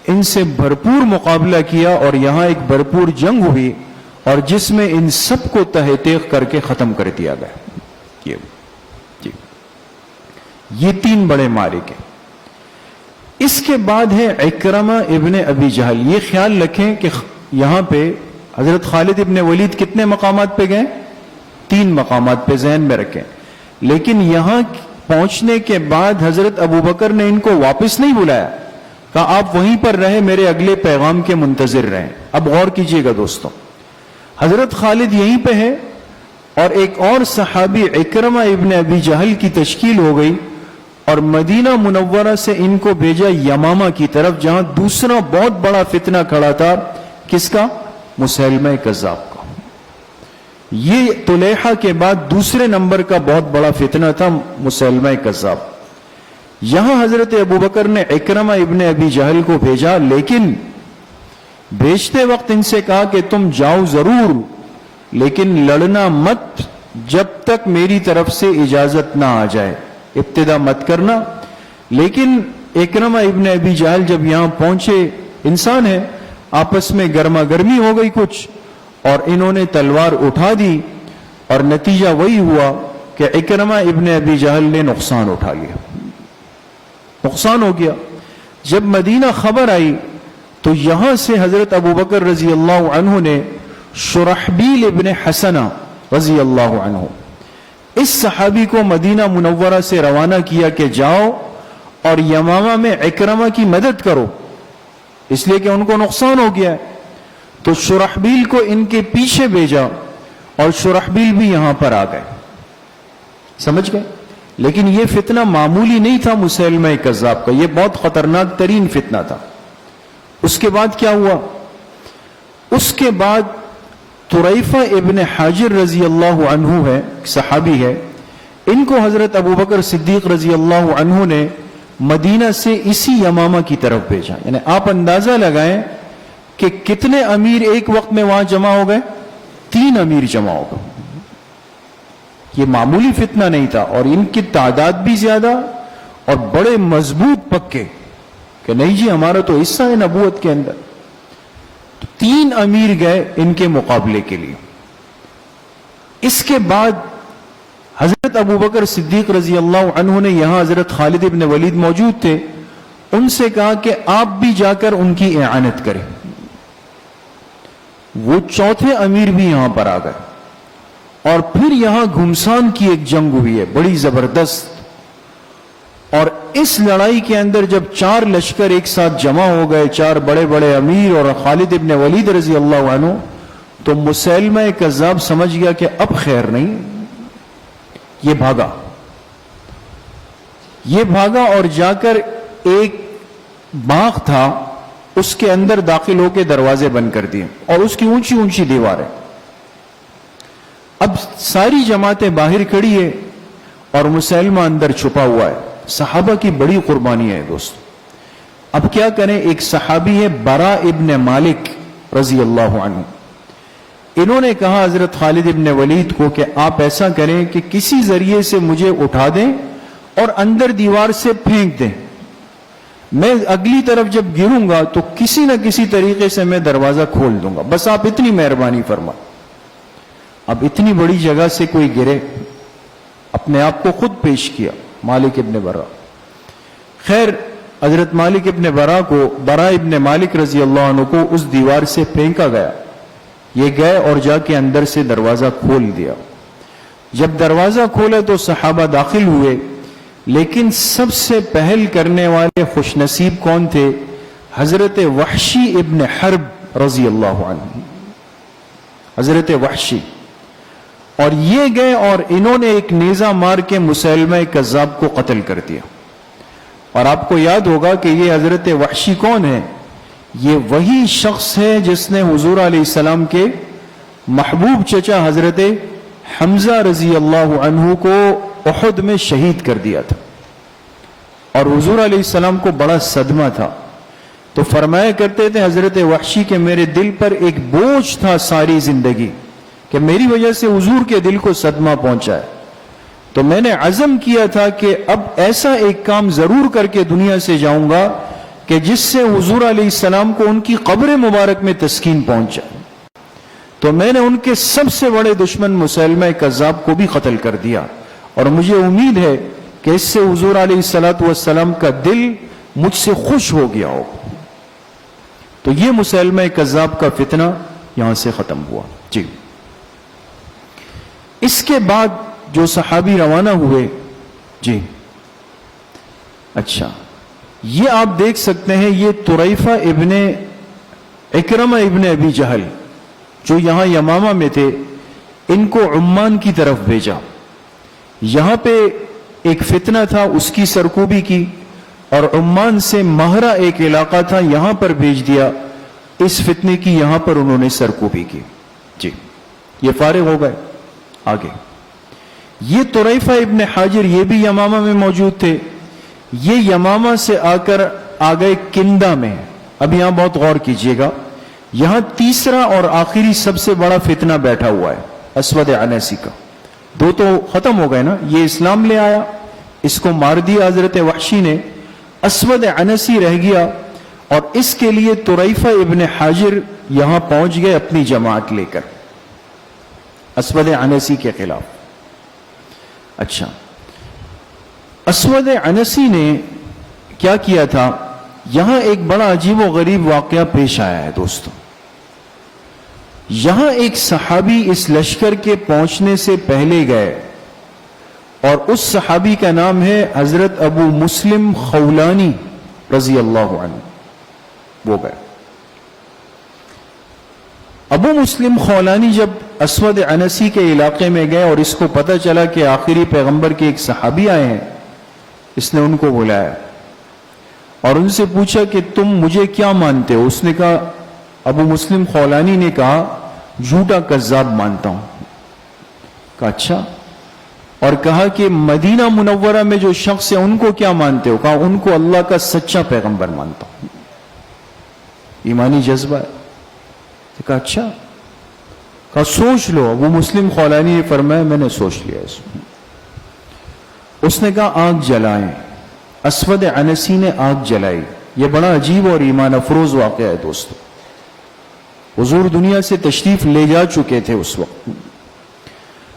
ان سے بھرپور مقابلہ کیا اور یہاں ایک بھرپور جنگ ہوئی اور جس میں ان سب کو تہہ تیغ کر کے ختم کر دیا گیا. یہ تین بڑے معرکے. اس کے بعد ہے عکرمہ ابن ابی جہل. یہ خیال رکھیں کہ یہاں پہ حضرت خالد ابن ولید کتنے مقامات پہ گئے؟ 3 مقامات پہ، ذہن میں رکھیں. لیکن یہاں پہنچنے کے بعد حضرت ابو بکر نے ان کو واپس نہیں بلایا، کہا آپ وہیں پر رہیں، میرے اگلے پیغام کے منتظر رہیں. اب غور کیجئے گا دوستو، حضرت خالد یہیں پہ ہے اور ایک اور صحابی عکرمہ ابن ابی جہل کی تشکیل ہو گئی اور مدینہ منورہ سے ان کو بھیجا یمامہ کی طرف، جہاں دوسرا بہت بڑا فتنہ کھڑا تھا. کس کا؟ مسیلمہ کذاب کا. یہ طلیحہ کے بعد دوسرے نمبر کا بہت بڑا فتنہ تھا مسیلمہ کذاب. یہاں حضرت ابوبکر نے عکرمہ ابن ابی جہل کو بھیجا، لیکن بھیجتے وقت ان سے کہا کہ تم جاؤ ضرور، لیکن لڑنا مت جب تک میری طرف سے اجازت نہ آ جائے، ابتدا مت کرنا۔ لیکن اکرمہ ابن ابی جہل جب یہاں پہنچے، انسان ہے، آپس میں گرما گرمی ہو گئی کچھ، اور انہوں نے تلوار اٹھا دی، اور نتیجہ وہی ہوا کہ اکرمہ ابن ابی جہل نے نقصان اٹھا لیا، نقصان ہو گیا۔ جب مدینہ خبر آئی تو یہاں سے حضرت ابو بکر رضی اللہ عنہ نے شرحبیل ابن حسنہ رضی اللہ عنہ، اس صحابی کو مدینہ منورہ سے روانہ کیا کہ جاؤ اور یمامہ میں اکرمہ کی مدد کرو، اس لیے کہ ان کو نقصان ہو گیا ہے۔ تو شرحبیل کو ان کے پیچھے بھیجا، اور شرحبیل بھی یہاں پر آ گئے، سمجھ گئے؟ لیکن یہ فتنہ معمولی نہیں تھا مسیلمہ کذاب کا، یہ بہت خطرناک ترین فتنہ تھا۔ اس کے بعد کیا ہوا؟ اس کے بعد طریفہ ابن حاجر رضی اللہ عنہ ہے، صحابی ہے، ان کو حضرت ابو بکر صدیق رضی اللہ عنہ نے مدینہ سے اسی یمامہ کی طرف بھیجا۔ یعنی آپ اندازہ لگائیں کہ کتنے امیر ایک وقت میں وہاں جمع ہو گئے؟ 3 امیر جمع ہو گئے۔ یہ معمولی فتنہ نہیں تھا، اور ان کی تعداد بھی زیادہ اور بڑے مضبوط پکے کہ نہیں جی ہمارا تو حصہ ہے نبوت کے اندر۔ تو 3 امیر گئے ان کے مقابلے کے لیے۔ اس کے بعد حضرت ابو بکر صدیق رضی اللہ عنہ نے، یہاں حضرت خالد ابن ولید موجود تھے، ان سے کہا کہ آپ بھی جا کر ان کی اعانت کریں۔ وہ چوتھے امیر بھی یہاں پر آ گئے، اور پھر یہاں گھمسان کی ایک جنگ ہوئی ہے بڑی زبردست، اور اس لڑائی کے اندر جب 4 لشکر ایک ساتھ جمع ہو گئے، 4 بڑے بڑے امیر اور خالد ابن ولید رضی اللہ عنہ، تو مسیلمہ کذاب سمجھ گیا کہ اب خیر نہیں، یہ بھاگا اور جا کر ایک باغ تھا اس کے اندر داخل ہو کے دروازے بند کر دیے، اور اس کی اونچی اونچی دیواریں۔ اب ساری جماعتیں باہر کھڑی ہے اور مسیلمہ اندر چھپا ہوا ہے۔ صحابہ کی بڑی قربانی ہے دوست۔ اب کیا کریں؟ ایک صحابی ہے برا ابن مالک رضی اللہ عنہ، انہوں نے کہا حضرت خالد ابن ولید کو کہ آپ ایسا کریں کہ کسی ذریعے سے مجھے اٹھا دیں اور اندر دیوار سے پھینک دیں، میں اگلی طرف جب گروں گا تو کسی نہ کسی طریقے سے میں دروازہ کھول دوں گا، بس آپ اتنی مہربانی فرما۔ اب اتنی بڑی جگہ سے کوئی گرے، اپنے آپ کو خود پیش کیا مالک ابن برا۔ خیر حضرت مالک ابن برا کو، برا ابن مالک رضی اللہ عنہ کو اس دیوار سے پھینکا گیا، یہ گئے اور جا کے اندر سے دروازہ کھول دیا۔ جب دروازہ کھولا تو صحابہ داخل ہوئے، لیکن سب سے پہل کرنے والے خوش نصیب کون تھے؟ حضرت وحشی ابن حرب رضی اللہ عنہ، حضرت وحشی۔ اور یہ گئے اور انہوں نے ایک نیزہ مار کے مسیلمہ کذاب کو قتل کر دیا۔ اور آپ کو یاد ہوگا کہ یہ حضرت وحشی کون ہے؟ یہ وہی شخص ہے جس نے حضور علیہ السلام کے محبوب چچا حضرت حمزہ رضی اللہ عنہ کو احد میں شہید کر دیا تھا، اور حضور علیہ السلام کو بڑا صدمہ تھا، تو فرمایا کرتے تھے حضرت وحشی کہ میرے دل پر ایک بوجھ تھا ساری زندگی کہ میری وجہ سے حضور کے دل کو صدمہ پہنچا ہے، تو میں نے عزم کیا تھا کہ اب ایسا ایک کام ضرور کر کے دنیا سے جاؤں گا کہ جس سے حضور علیہ السلام کو ان کی قبر مبارک میں تسکین پہنچا۔ تو میں نے ان کے سب سے بڑے دشمن مسیلمہ کذاب کو بھی قتل کر دیا، اور مجھے امید ہے کہ اس سے حضور علیہ السلام کا دل مجھ سے خوش ہو گیا ہو۔ تو یہ مسیلمہ کذاب کا فتنہ یہاں سے ختم ہوا۔ جی، اس کے بعد جو صحابی روانہ ہوئے، جی اچھا، یہ آپ دیکھ سکتے ہیں، یہ طریفہ ابن اکرمہ ابن ابی جہل جو یہاں یمامہ میں تھے، ان کو عمان کی طرف بھیجا۔ یہاں پہ ایک فتنہ تھا، اس کی سرکوبی کی، اور عمان سے مہرہ ایک علاقہ تھا، یہاں پر بھیج دیا، اس فتنے کی یہاں پر انہوں نے سرکوبی کی۔ جی، یہ فارغ ہو گئے۔ آگے یہ طریفہ ابن حاجر، یہ بھی یمامہ میں موجود تھے، یہ یمامہ سے آ کر آ گئے کندہ میں۔ اب یہاں بہت غور کیجئے گا، یہاں تیسرا اور آخری سب سے بڑا فتنہ بیٹھا ہوا ہے اسود عنسی کا. دو تو ختم ہو گئے نا, یہ اسلام لے آیا, اس کو مار دیا حضرت وحشی نے, اسود عنسی رہ گیا, اور اس کے لیے طریفہ ابن حاجر یہاں پہنچ گئے اپنی جماعت لے کر اسود عنسی کے خلاف. اچھا, اسود عنسی نے کیا کیا تھا؟ یہاں ایک بڑا عجیب و غریب واقعہ پیش آیا ہے دوستو. یہاں ایک صحابی اس لشکر کے پہنچنے سے پہلے گئے, اور اس صحابی کا نام ہے حضرت ابو مسلم خولانی رضی اللہ عنہ. وہ گئے. ابو مسلم خولانی جب اسود عنسی کے علاقے میں گئے اور اس کو پتہ چلا کہ آخری پیغمبر کے ایک صحابی آئے ہیں, اس نے ان کو بلایا اور ان سے پوچھا کہ تم مجھے کیا مانتے ہو؟ اس نے کہا, ابو مسلم خولانی نے کہا, جھوٹا کذاب مانتا ہوں. کہا اچھا, اور کہا کہ مدینہ منورہ میں جو شخص ہے ان کو کیا مانتے ہو؟ کہا ان کو اللہ کا سچا پیغمبر مانتا ہوں. ایمانی جذبہ ہے. کہا اچھا, کہا سوچ لو. ابو مسلم خولانی نے فرمایا میں نے سوچ لیا. اس نے کہا آگ جلائیں. اسود عنسی نے آگ جلائی. یہ بڑا عجیب اور ایمان افروز واقعہ ہے دوستو. حضور دنیا سے تشریف لے جا چکے تھے اس وقت.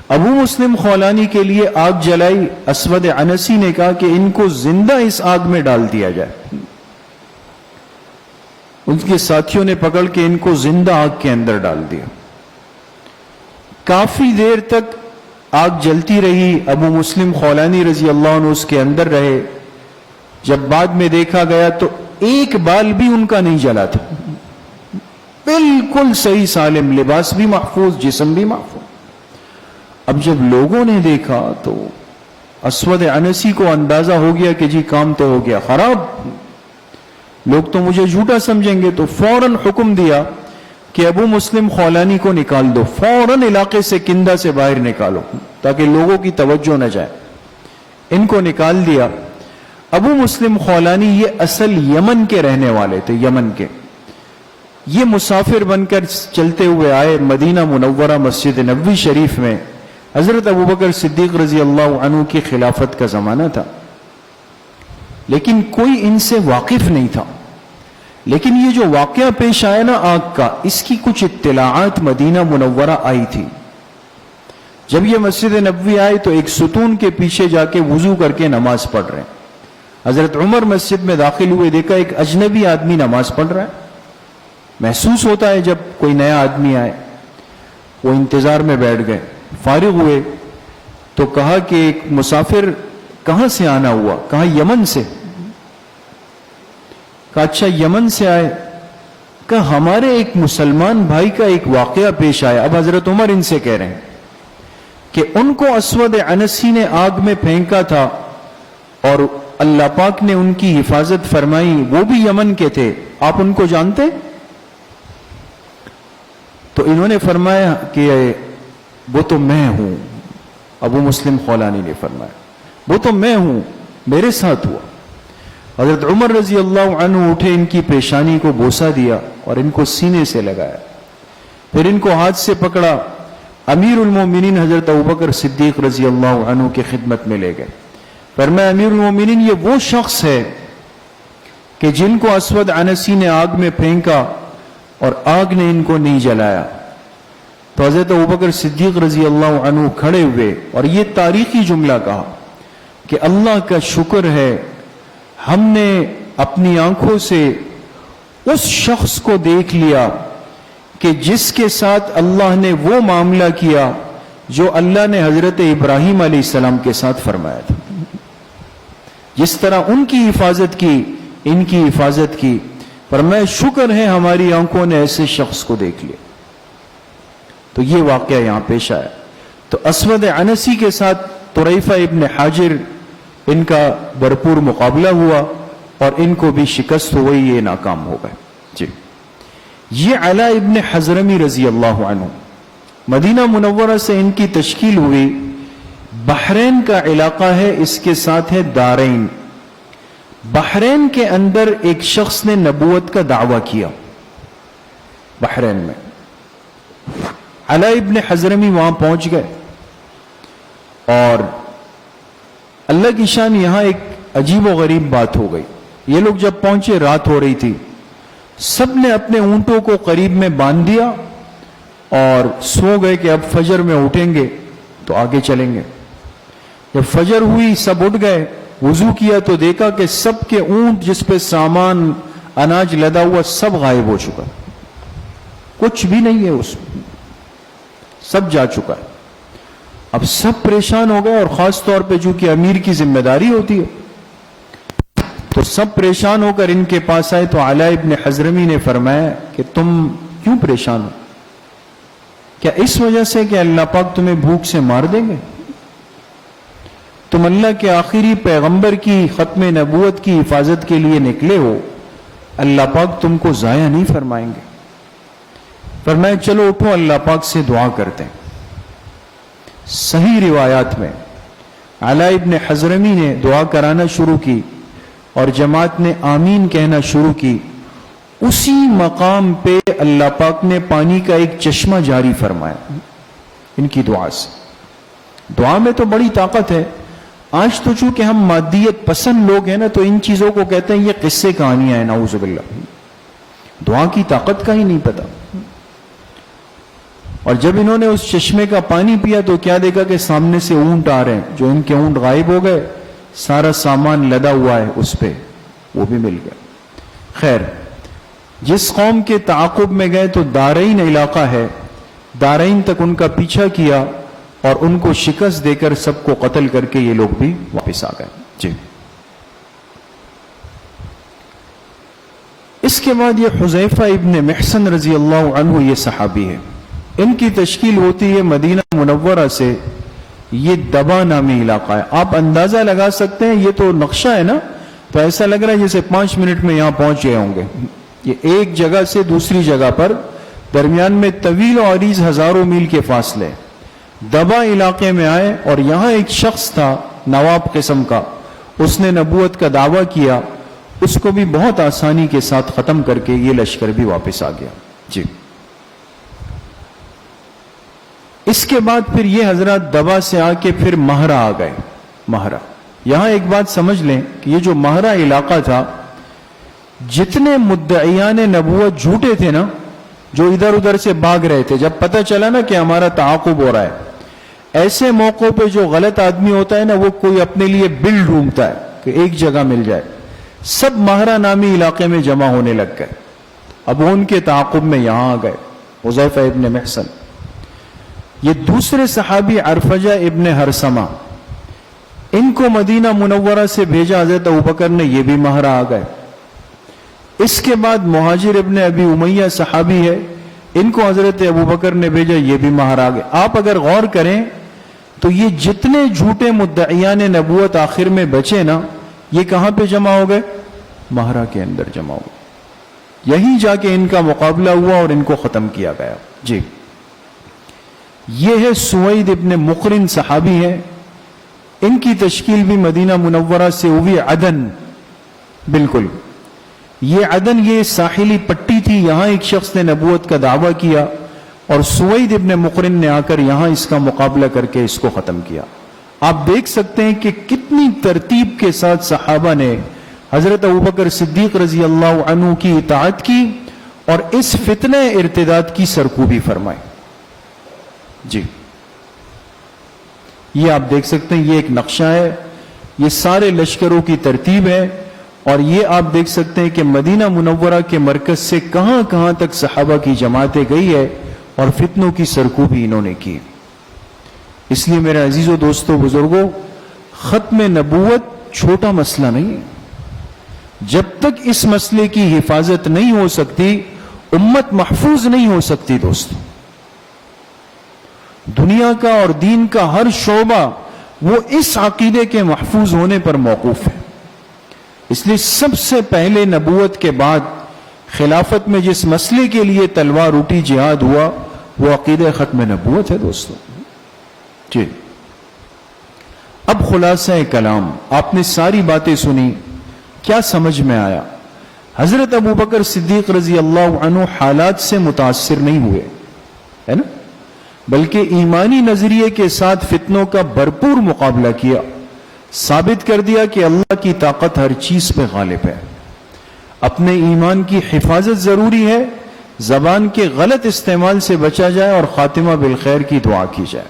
ابو مسلم خولانی کے لیے آگ جلائی. اسود عنسی نے کہا کہ ان کو زندہ اس آگ میں ڈال دیا جائے. ان کے ساتھیوں نے پکڑ کے ان کو زندہ آگ کے اندر ڈال دیا. کافی دیر تک آگ جلتی رہی. ابو مسلم خولانی رضی اللہ عنہ اس کے اندر رہے. جب بعد میں دیکھا گیا تو ایک بال بھی ان کا نہیں جلا تھا. بالکل صحیح سالم, لباس بھی محفوظ, جسم بھی محفوظ. اب جب لوگوں نے دیکھا تو اسود عنسی کو اندازہ ہو گیا کہ جی کام تو ہو گیا خراب, لوگ تو مجھے جھوٹا سمجھیں گے. تو فوراً حکم دیا کہ ابو مسلم خولانی کو نکال دو, فوراً علاقے سے کندہ سے باہر نکالو تاکہ لوگوں کی توجہ نہ جائے. ان کو نکال دیا. ابو مسلم خولانی یہ اصل یمن کے رہنے والے تھے, یمن کے. یہ مسافر بن کر چلتے ہوئے آئے مدینہ منورہ مسجد نبوی شریف میں. حضرت ابوبکر صدیق رضی اللہ عنہ کی خلافت کا زمانہ تھا, لیکن کوئی ان سے واقف نہیں تھا. لیکن یہ جو واقعہ پیش آیا نا آگ کا, اس کی کچھ اطلاعات مدینہ منورہ آئی تھی. جب یہ مسجد نبوی آئے تو ایک ستون کے پیچھے جا کے وضو کر کے نماز پڑھ رہے ہیں. حضرت عمر مسجد میں داخل ہوئے, دیکھا ایک اجنبی آدمی نماز پڑھ رہا ہے. محسوس ہوتا ہے جب کوئی نیا آدمی آئے. وہ انتظار میں بیٹھ گئے. فارغ ہوئے تو کہا کہ ایک مسافر کہاں سے آنا ہوا؟ کہا یمن سے. کہا اچھا یمن سے آئے. کہا ہمارے ایک مسلمان بھائی کا ایک واقعہ پیش آیا. اب حضرت عمر ان سے کہہ رہے ہیں کہ ان کو اسود عنسی نے آگ میں پھینکا تھا اور اللہ پاک نے ان کی حفاظت فرمائی. وہ بھی یمن کے تھے, آپ ان کو جانتے؟ تو انہوں نے فرمایا کہ وہ تو میں ہوں. ابو مسلم خولانی نے فرمایا وہ تو میں ہوں, میرے ساتھ ہوا. حضرت عمر رضی اللہ عنہ اٹھے, ان کی پیشانی کو بوسہ دیا اور ان کو سینے سے لگایا. پھر ان کو ہاتھ سے پکڑا, امیر المومنین حضرت ابوبکر صدیق رضی اللہ عنہ کی خدمت میں لے گئے. فرمایا امیر المومنین یہ وہ شخص ہے کہ جن کو اسود عنسی نے آگ میں پھینکا اور آگ نے ان کو نہیں جلایا. تو حضرت ابوبکر صدیق رضی اللہ عنہ کھڑے ہوئے اور یہ تاریخی جملہ کہا کہ اللہ کا شکر ہے ہم نے اپنی آنکھوں سے اس شخص کو دیکھ لیا کہ جس کے ساتھ اللہ نے وہ معاملہ کیا جو اللہ نے حضرت ابراہیم علیہ السلام کے ساتھ فرمایا تھا. جس طرح ان کی حفاظت کی, ان کی حفاظت کی. فرمایا شکر ہے ہماری آنکھوں نے ایسے شخص کو دیکھ لیا. تو یہ واقعہ یہاں پیش آیا. تو اسود عنسی کے ساتھ طریفہ ابن حاجر, ان کا بھرپور مقابلہ ہوا اور ان کو بھی شکست ہوئی, یہ ناکام ہو گئے. جی, یہ علا ابن حضرمی رضی اللہ عنہ, مدینہ منورہ سے ان کی تشکیل ہوئی. بحرین کا علاقہ ہے, اس کے ساتھ ہے دارین. بحرین کے اندر ایک شخص نے نبوت کا دعویٰ کیا. بحرین میں. علا ابن حضرمی وہاں پہنچ گئے اور اللہ کی شان یہاں ایک عجیب و غریب بات ہو گئی. یہ لوگ جب پہنچے رات ہو رہی تھی, سب نے اپنے اونٹوں کو قریب میں باندھ دیا اور سو گئے کہ اب فجر میں اٹھیں گے تو آگے چلیں گے. جب فجر ہوئی سب اٹھ گئے, وضو کیا تو دیکھا کہ سب کے اونٹ جس پہ سامان اناج لدا ہوا سب غائب ہو چکا, کچھ بھی نہیں ہے اس میں, سب جا چکا ہے. اب سب پریشان ہو گئے, اور خاص طور پہ چونکہ امیر کی ذمہ داری ہوتی ہے تو سب پریشان ہو کر ان کے پاس آئے. تو علا ابن حضرمی نے فرمایا کہ تم کیوں پریشان ہو؟ کیا اس وجہ سے کہ اللہ پاک تمہیں بھوک سے مار دیں گے؟ تم اللہ کے آخری پیغمبر کی ختم نبوت کی حفاظت کے لیے نکلے ہو, اللہ پاک تم کو ضائع نہیں فرمائیں گے. فرمایا چلو اٹھو اللہ پاک سے دعا کرتے ہیں. صحیح روایات میں علا ابن حضرمی نے دعا کرانا شروع کی اور جماعت نے آمین کہنا شروع کی. اسی مقام پہ اللہ پاک نے پانی کا ایک چشمہ جاری فرمایا ان کی دعا سے. دعا میں تو بڑی طاقت ہے. آج تو چونکہ ہم مادیت پسند لوگ ہیں نا, تو ان چیزوں کو کہتے ہیں یہ قصے کہانیاں ہیں, نعوذ باللہ. دعا کی طاقت کا ہی نہیں پتا. اور جب انہوں نے اس چشمے کا پانی پیا تو کیا دیکھا کہ سامنے سے اونٹ آ رہے ہیں, جو ان کے اونٹ غائب ہو گئے, سارا سامان لدا ہوا ہے اس پہ, وہ بھی مل گیا. خیر, جس قوم کے تعاقب میں گئے تو دارین علاقہ ہے, دارین تک ان کا پیچھا کیا اور ان کو شکست دے کر سب کو قتل کر کے یہ لوگ بھی واپس آ گئے. جی. اس کے بعد یہ حذیفہ ابن محسن رضی اللہ عنہ, یہ صحابی ہے. ان کی تشکیل ہوتی ہے مدینہ منورہ سے. یہ دبا نامی علاقہ ہے. آپ اندازہ لگا سکتے ہیں, یہ تو نقشہ ہے نا, تو ایسا لگ رہا ہے جیسے 5 منٹ میں یہاں پہنچ گئے ہوں گے. یہ ایک جگہ سے دوسری جگہ پر درمیان میں طویل و عریض ہزاروں میل کے فاصلے. دبا علاقے میں آئے اور یہاں ایک شخص تھا نواب قسم کا, اس نے نبوت کا دعویٰ کیا. اس کو بھی بہت آسانی کے ساتھ ختم کر کے یہ لشکر بھی واپس آ گیا. جی. اس کے بعد پھر یہ حضرات دبا سے آ کے پھر مہرہ آ گئے. مہرہ, یہاں ایک بات سمجھ لیں کہ یہ جو مہرہ علاقہ تھا, جتنے مدعیان نبوت جھوٹے تھے نا, جو ادھر ادھر سے بھاگ رہے تھے, جب پتہ چلا نا کہ ہمارا تعاقب ہو رہا ہے, ایسے موقعوں پہ جو غلط آدمی ہوتا ہے نا, وہ کوئی اپنے لیے بل ڈھونڈتا ہے کہ ایک جگہ مل جائے. سب مہرہ نامی علاقے میں جمع ہونے لگ گئے. اب وہ ان کے تعاقب میں یہاں آ گئے. حذیفہ ابن محسن, یہ دوسرے صحابی عرفجہ ابن ہرسمہ, ان کو مدینہ منورہ سے بھیجا حضرت ابوبکر نے, یہ بھی مہرہ آ گئے. اس کے بعد مہاجر ابن ابی امیہ صحابی ہے, ان کو حضرت ابوبکر نے بھیجا, یہ بھی مہرہ آ گئے. آپ اگر غور کریں تو یہ جتنے جھوٹے مدعیان نبوت آخر میں بچے نا, یہ کہاں پہ جمع ہو گئے؟ مہرہ کے اندر جمع ہو گئے. یہیں جا کے ان کا مقابلہ ہوا اور ان کو ختم کیا گیا. جی. یہ ہے سوید ابن مقرن صحابی ہے, ان کی تشکیل بھی مدینہ منورہ سے ہوئی. عدن, بالکل یہ عدن یہ ساحلی پٹی تھی, یہاں ایک شخص نے نبوت کا دعویٰ کیا اور سوید ابن مقرن نے آ کر یہاں اس کا مقابلہ کر کے اس کو ختم کیا. آپ دیکھ سکتے ہیں کہ کتنی ترتیب کے ساتھ صحابہ نے حضرت ابوبکر صدیق رضی اللہ عنہ کی اطاعت کی اور اس فتنہ ارتداد کی سرکوبی فرمائی. جی. یہ آپ دیکھ سکتے ہیں, یہ ایک نقشہ ہے, یہ سارے لشکروں کی ترتیب ہے, اور یہ آپ دیکھ سکتے ہیں کہ مدینہ منورہ کے مرکز سے کہاں کہاں تک صحابہ کی جماعتیں گئی ہے اور فتنوں کی سرکوبی انہوں نے کی. اس لیے میرے عزیزوں, دوستوں, بزرگوں, ختم نبوت چھوٹا مسئلہ نہیں ہے. جب تک اس مسئلے کی حفاظت نہیں ہو سکتی, امت محفوظ نہیں ہو سکتی. دوستوں, دنیا کا اور دین کا ہر شعبہ وہ اس عقیدے کے محفوظ ہونے پر موقوف ہے. اس لیے سب سے پہلے نبوت کے بعد خلافت میں جس مسئلے کے لیے تلوار اٹھی, جہاد ہوا, وہ عقیدہ ختم نبوت ہے. دوستوں, جی. اب خلاصہ کلام, آپ نے ساری باتیں سنی, کیا سمجھ میں آیا؟ حضرت ابو بکر صدیق رضی اللہ عنہ حالات سے متاثر نہیں ہوئے، ہے نا، بلکہ ایمانی نظریے کے ساتھ فتنوں کا بھرپور مقابلہ کیا، ثابت کر دیا کہ اللہ کی طاقت ہر چیز پہ غالب ہے۔ اپنے ایمان کی حفاظت ضروری ہے، زبان کے غلط استعمال سے بچا جائے اور خاتمہ بالخیر کی دعا کی جائے۔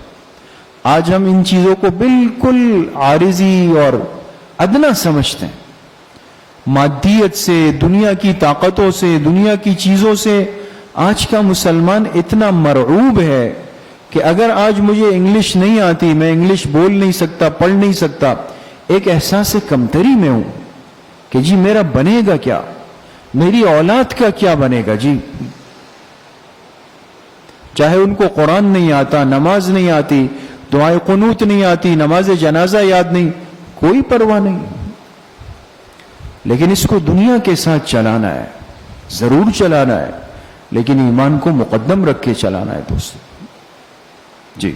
آج ہم ان چیزوں کو بالکل عارضی اور ادنا سمجھتے ہیں۔ مادیت سے، دنیا کی طاقتوں سے، دنیا کی چیزوں سے آج کا مسلمان اتنا مرعوب ہے کہ اگر آج مجھے انگلش نہیں آتی، میں انگلش بول نہیں سکتا، پڑھ نہیں سکتا، ایک احساس کمتری میں ہوں کہ جی میرا بنے گا کیا، میری اولاد کا کیا بنے گا جی۔ چاہے ان کو قرآن نہیں آتا، نماز نہیں آتی، دعائے قنوت نہیں آتی، نماز جنازہ یاد نہیں، کوئی پرواہ نہیں، لیکن اس کو دنیا کے ساتھ چلانا ہے، ضرور چلانا ہے، لیکن ایمان کو مقدم رکھ کے چلانا ہے دوستو۔ جی،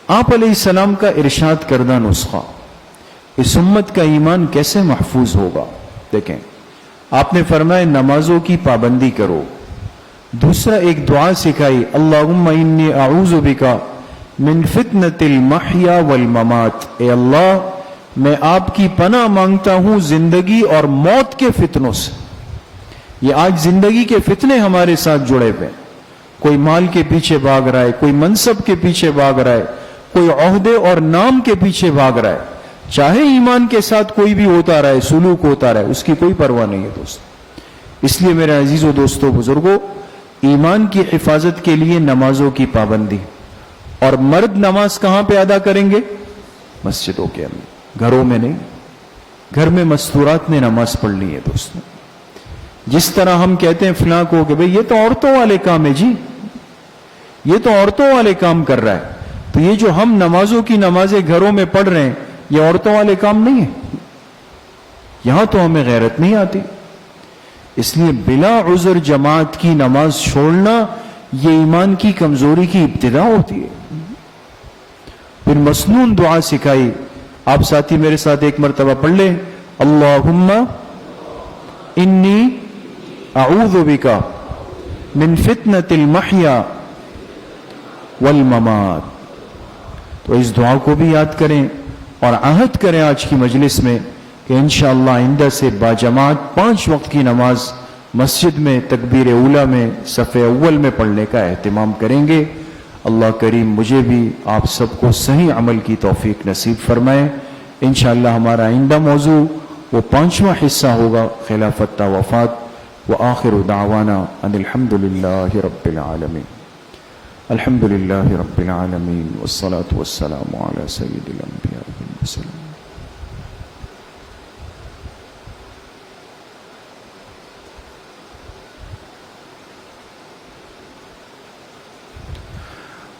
آپ علیہ السلام کا ارشاد کردہ نسخہ، اس امت کا ایمان کیسے محفوظ ہوگا؟ دیکھیں، آپ نے فرمایا نمازوں کی پابندی کرو، دوسرا ایک دعا سکھائی، اللہم انی اعوذ بکا من فتنۃ المحیا والممات، اے اللہ میں آپ کی پناہ مانگتا ہوں زندگی اور موت کے فتنوں سے۔ یہ آج زندگی کے فتنے ہمارے ساتھ جڑے ہوئے، کوئی مال کے پیچھے بھاگ رہا ہے، کوئی منصب کے پیچھے بھاگ رہا ہے، کوئی عہدے اور نام کے پیچھے بھاگ رہا ہے، چاہے ایمان کے ساتھ کوئی بھی ہوتا رہے، سلوک ہوتا رہے، اس کی کوئی پرواہ نہیں ہے دوست۔ اس لیے میرے عزیزو دوستو بزرگو، ایمان کی حفاظت کے لیے نمازوں کی پابندی، اور مرد نماز کہاں پہ ادا کریں گے؟ مسجدوں کے اندر، گھروں میں نہیں۔ گھر میں مستورات نے نماز پڑھنی ہے دوستو۔ جس طرح ہم کہتے ہیں فلاں کو کہ بھئی یہ تو عورتوں والے کام ہے جی، یہ تو عورتوں والے کام کر رہا ہے، تو یہ جو ہم نمازوں کی نمازیں گھروں میں پڑھ رہے ہیں یہ عورتوں والے کام نہیں ہے۔ یہاں تو ہمیں غیرت نہیں آتی، اس لیے بلا عذر جماعت کی نماز چھوڑنا یہ ایمان کی کمزوری کی ابتدا ہوتی ہے۔ پھر مسنون دعا سکھائی، آپ ساتھی میرے ساتھ ایک مرتبہ پڑھ لیں، اللہم انی اعوذ بکا من فتنۃ المحیا والممات۔ تو اس دعا کو بھی یاد کریں اور عہد کریں آج کی مجلس میں کہ انشاءاللہ آئندہ سے باجماعت 5 وقت کی نماز مسجد میں تکبیر اولیٰ میں صف اول میں پڑھنے کا اہتمام کریں گے۔ اللہ کریم مجھے بھی آپ سب کو صحیح عمل کی توفیق نصیب فرمائے۔ انشاءاللہ ہمارا آئندہ موضوع وہ 5واں حصہ ہوگا، خلافت تا وفات۔ وآخر دعوانا ان الحمدللہ رب العالمین، الحمدللہ رب العالمین، والصلاة والسلام علی سید الانبیاء والمرسلین۔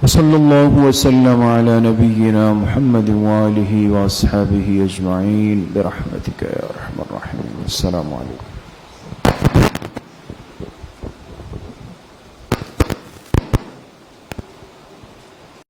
وصلی اللہ وسلم علی نبینا محمد وآلہ واصحابہ اجمعین برحمتک یا ارحم الراحمین۔ السلام علیکم۔